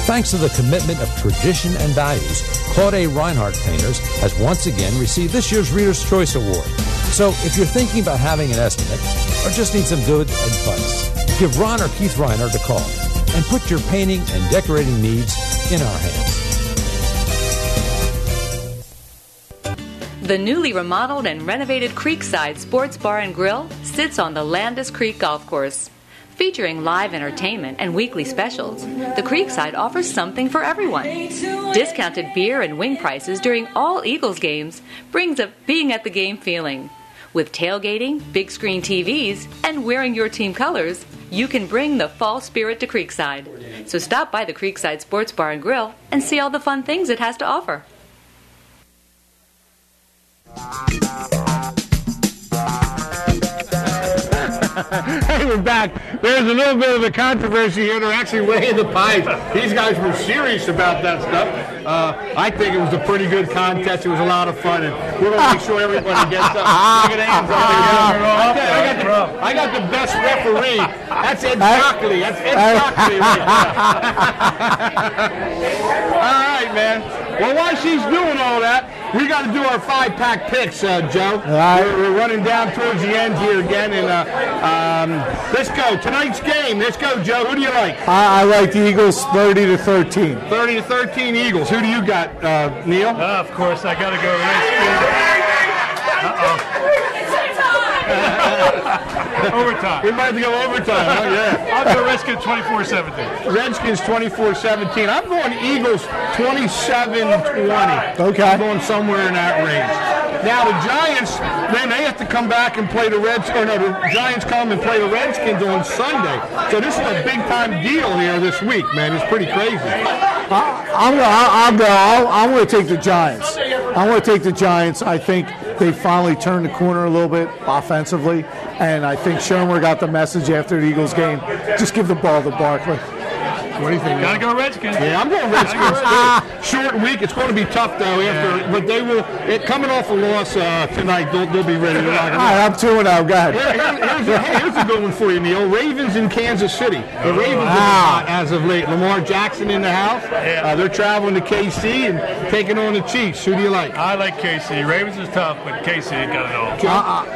Thanks to the commitment of tradition and values, Claude A. Reinhardt Painters has once again received this year's Reader's Choice Award. So if you're thinking about having an estimate or just need some good advice, give Ron or Keith Reinhardt a call and put your painting and decorating needs in our hands. The newly remodeled and renovated Creekside Sports Bar and Grill sits on the Landis Creek Golf Course. Featuring live entertainment and weekly specials, the Creekside offers something for everyone. Discounted beer and wing prices during all Eagles games brings a being at the game feeling. With tailgating, big screen TVs, and wearing your team colors, you can bring the fall spirit to Creekside. So stop by the Creekside Sports Bar and Grill and see all the fun things it has to offer. Hey, we're back. There's a little bit of a controversy here. They're actually weighing the pipes. These guys were serious about that stuff. I think it was a pretty good contest. It was a lot of fun, and we're going to make sure everybody gets up. Look at hands up there. I got the best referee. That's Ed Shockley. That's Ed Shockley right there. All right, man. Well, while she's doing all that, we got to do our 5-pack picks, Joe. We're running down towards the end here again, and let's go. Tonight's game. Let's go, Joe. Who do you like? I like the Eagles 30-13. 30-13 Eagles. Who do you got, Neil? Of course, I got to go Redskins. Overtime. We might have to go overtime, huh? Yeah. I'll go Redskins 24-17. Redskins 24-17. I'm going Eagles 27-20. Okay. I'm going somewhere in that range. Now the Giants, then they have to come back and play the Giants come and play the Redskins on Sunday. So this is a big time deal here this week, man. It's pretty crazy. I'm going to take the Giants. I'm going to take the Giants. I think they finally turned the corner a little bit offensively, and I think Shermer got the message after the Eagles game. Just give the ball to Barkley. What do you think? Gotta go Redskins. Yeah, I'm going Redskins. Short week. It's going to be tough though. But they will. Coming off a loss tonight, they'll be ready to rock. All right, I'm 2-0. Go ahead. Here's a good one for you, Neil. Ravens in Kansas City. The Ravens are hot as of late. Lamar Jackson in the house. They're traveling to KC and taking on the Chiefs. Who do you like? I like KC. Ravens is tough, but KC got it all.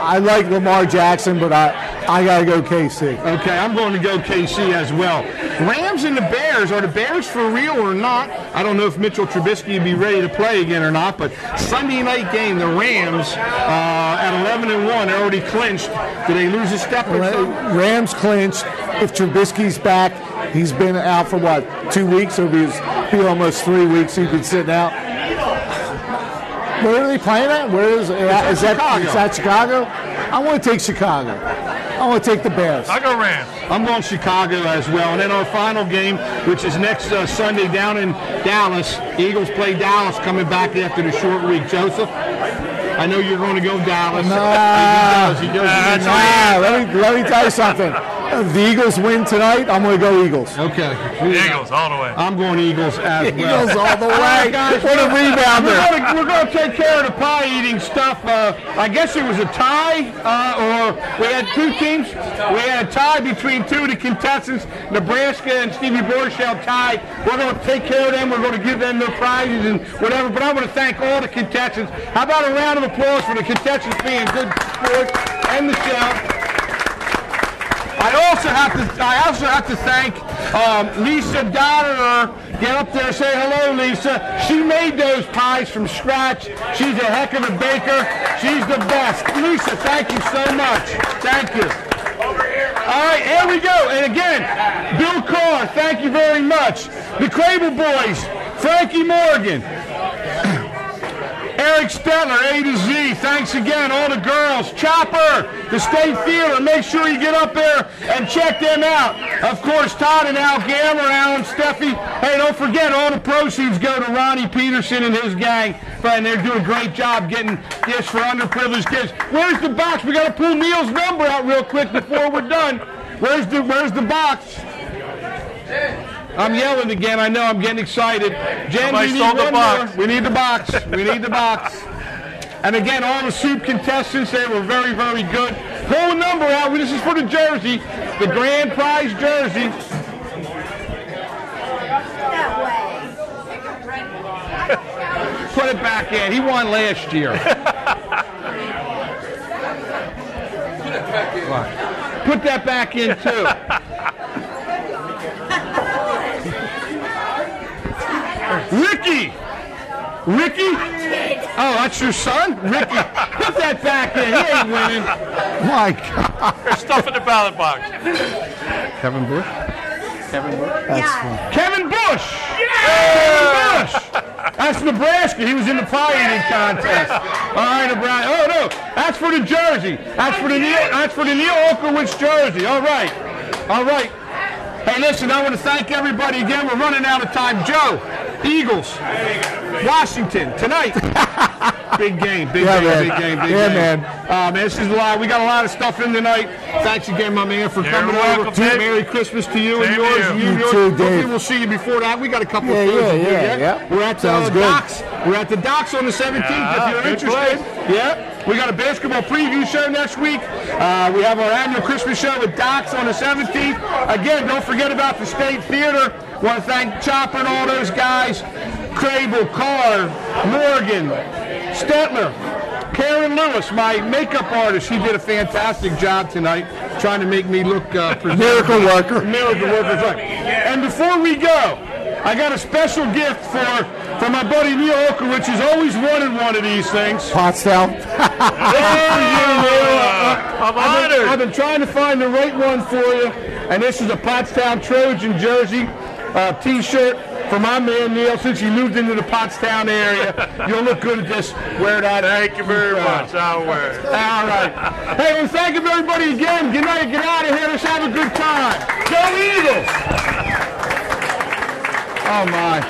I like Lamar Jackson, but I got to go KC. Okay, I'm going to go KC as well. Rams and the Bears. Are the Bears for real or not? I don't know if Mitchell Trubisky will be ready to play again or not, but Sunday night game, the Rams at 11-1, they're already clinched. Do they lose a step or something? Rams clinched. If Trubisky's back, he's been out for 2 weeks? It'll be almost 3 weeks he's been sitting out. Where are they playing at? Where is that Chicago? I want to take Chicago. I want to take the Bears. I go Rams. I'm going Chicago as well. And then our final game, which is next Sunday down in Dallas. Eagles play Dallas coming back after the short week. Joseph, I know you're going to go Dallas. Let me tell you something. If the Eagles win tonight, I'm going to go Eagles. Okay. Eagles all the way. I'm going Eagles as well. Eagles all the way. Guys, what a rebounder. We're going to take care of the pie-eating stuff. I guess it was a tie, or we had two teams. We had a tie between two of the contestants, Nebraska and Stevie Borshell tied. We're going to take care of them. We're going to give them their prizes and whatever. But I want to thank all the contestants. How about a round of applause for the contestants being good sports and the show? I also have to thank Lisa Donner. Get up there and say hello, Lisa. She made those pies from scratch. She's a heck of a baker. She's the best. Lisa, thank you so much. Thank you. Over here. All right, here we go. And again, Bill Carr, thank you very much. The Crable Boys, Frankie Morgan, Eric Stetler, A to Z. Thanks again, all the girls. Chopper, the State Theater. Make sure you get up there and check them out. Of course, Todd and Al Gammer, Alan, Steffi. Hey, don't forget, all the proceeds go to Ronnie Peterson and his gang. And they're doing a great job getting gifts for underprivileged kids. Where's the box? We got to pull Neil's number out real quick before we're done. Where's the box? I'm yelling again. I know. I'm getting excited. Jen, we need one more. We need the box. We need the box. And again, all the soup contestants, they were very, very good. Pull a number out. This is for the jersey, the grand prize jersey. Put it back in. He won last year. Put that back in, too. Ricky! Oh, that's your son? Ricky, put that back in. He ain't winning. My God. There's stuff in the ballot box. Kevin Bush? That's fun. Kevin Bush! Yeah! Kevin Bush! That's Nebraska. He was in the pie eating contest. All right, Nebraska. Oh, no. That's for the jersey. That's for the Neil Olkowitz jersey. All right. Hey, listen, I want to thank everybody again. We're running out of time. Joe, Eagles, Washington, tonight. Big game, big game. Man, this is live. We got a lot of stuff in tonight. Thanks again, my man, for coming over. Merry Christmas to you and yours. You too, Dave. Hopefully we'll see you before that. We got a couple of shows to do. Yeah. We're at the docks. We're at the docks on the 17th if you're interested. Yeah. We got a basketball preview show next week. We have our annual Christmas show with Docs on the 17th. Again, don't forget about the State Theater. Want to thank Chopper and all those guys. Crable, Carr, Morgan, Stetler, Karen Lewis, my makeup artist. She did a fantastic job tonight trying to make me look presentable. Miracle worker. Right. And before we go, I got a special gift for my buddy Neil Olkowitz, who's always wanted one of these things. Pottstown. I'm honored. I've been trying to find the right one for you, and this is a Pottstown Trojan jersey, T-shirt for my man Neil. Since he moved into the Pottstown area, you'll look good at this. Wear that. Thank you very much. I'll wear it. All right. Hey, well, thank you everybody again. Good night. Get out of here. Let's have a good time. Go Eagles! Oh, my.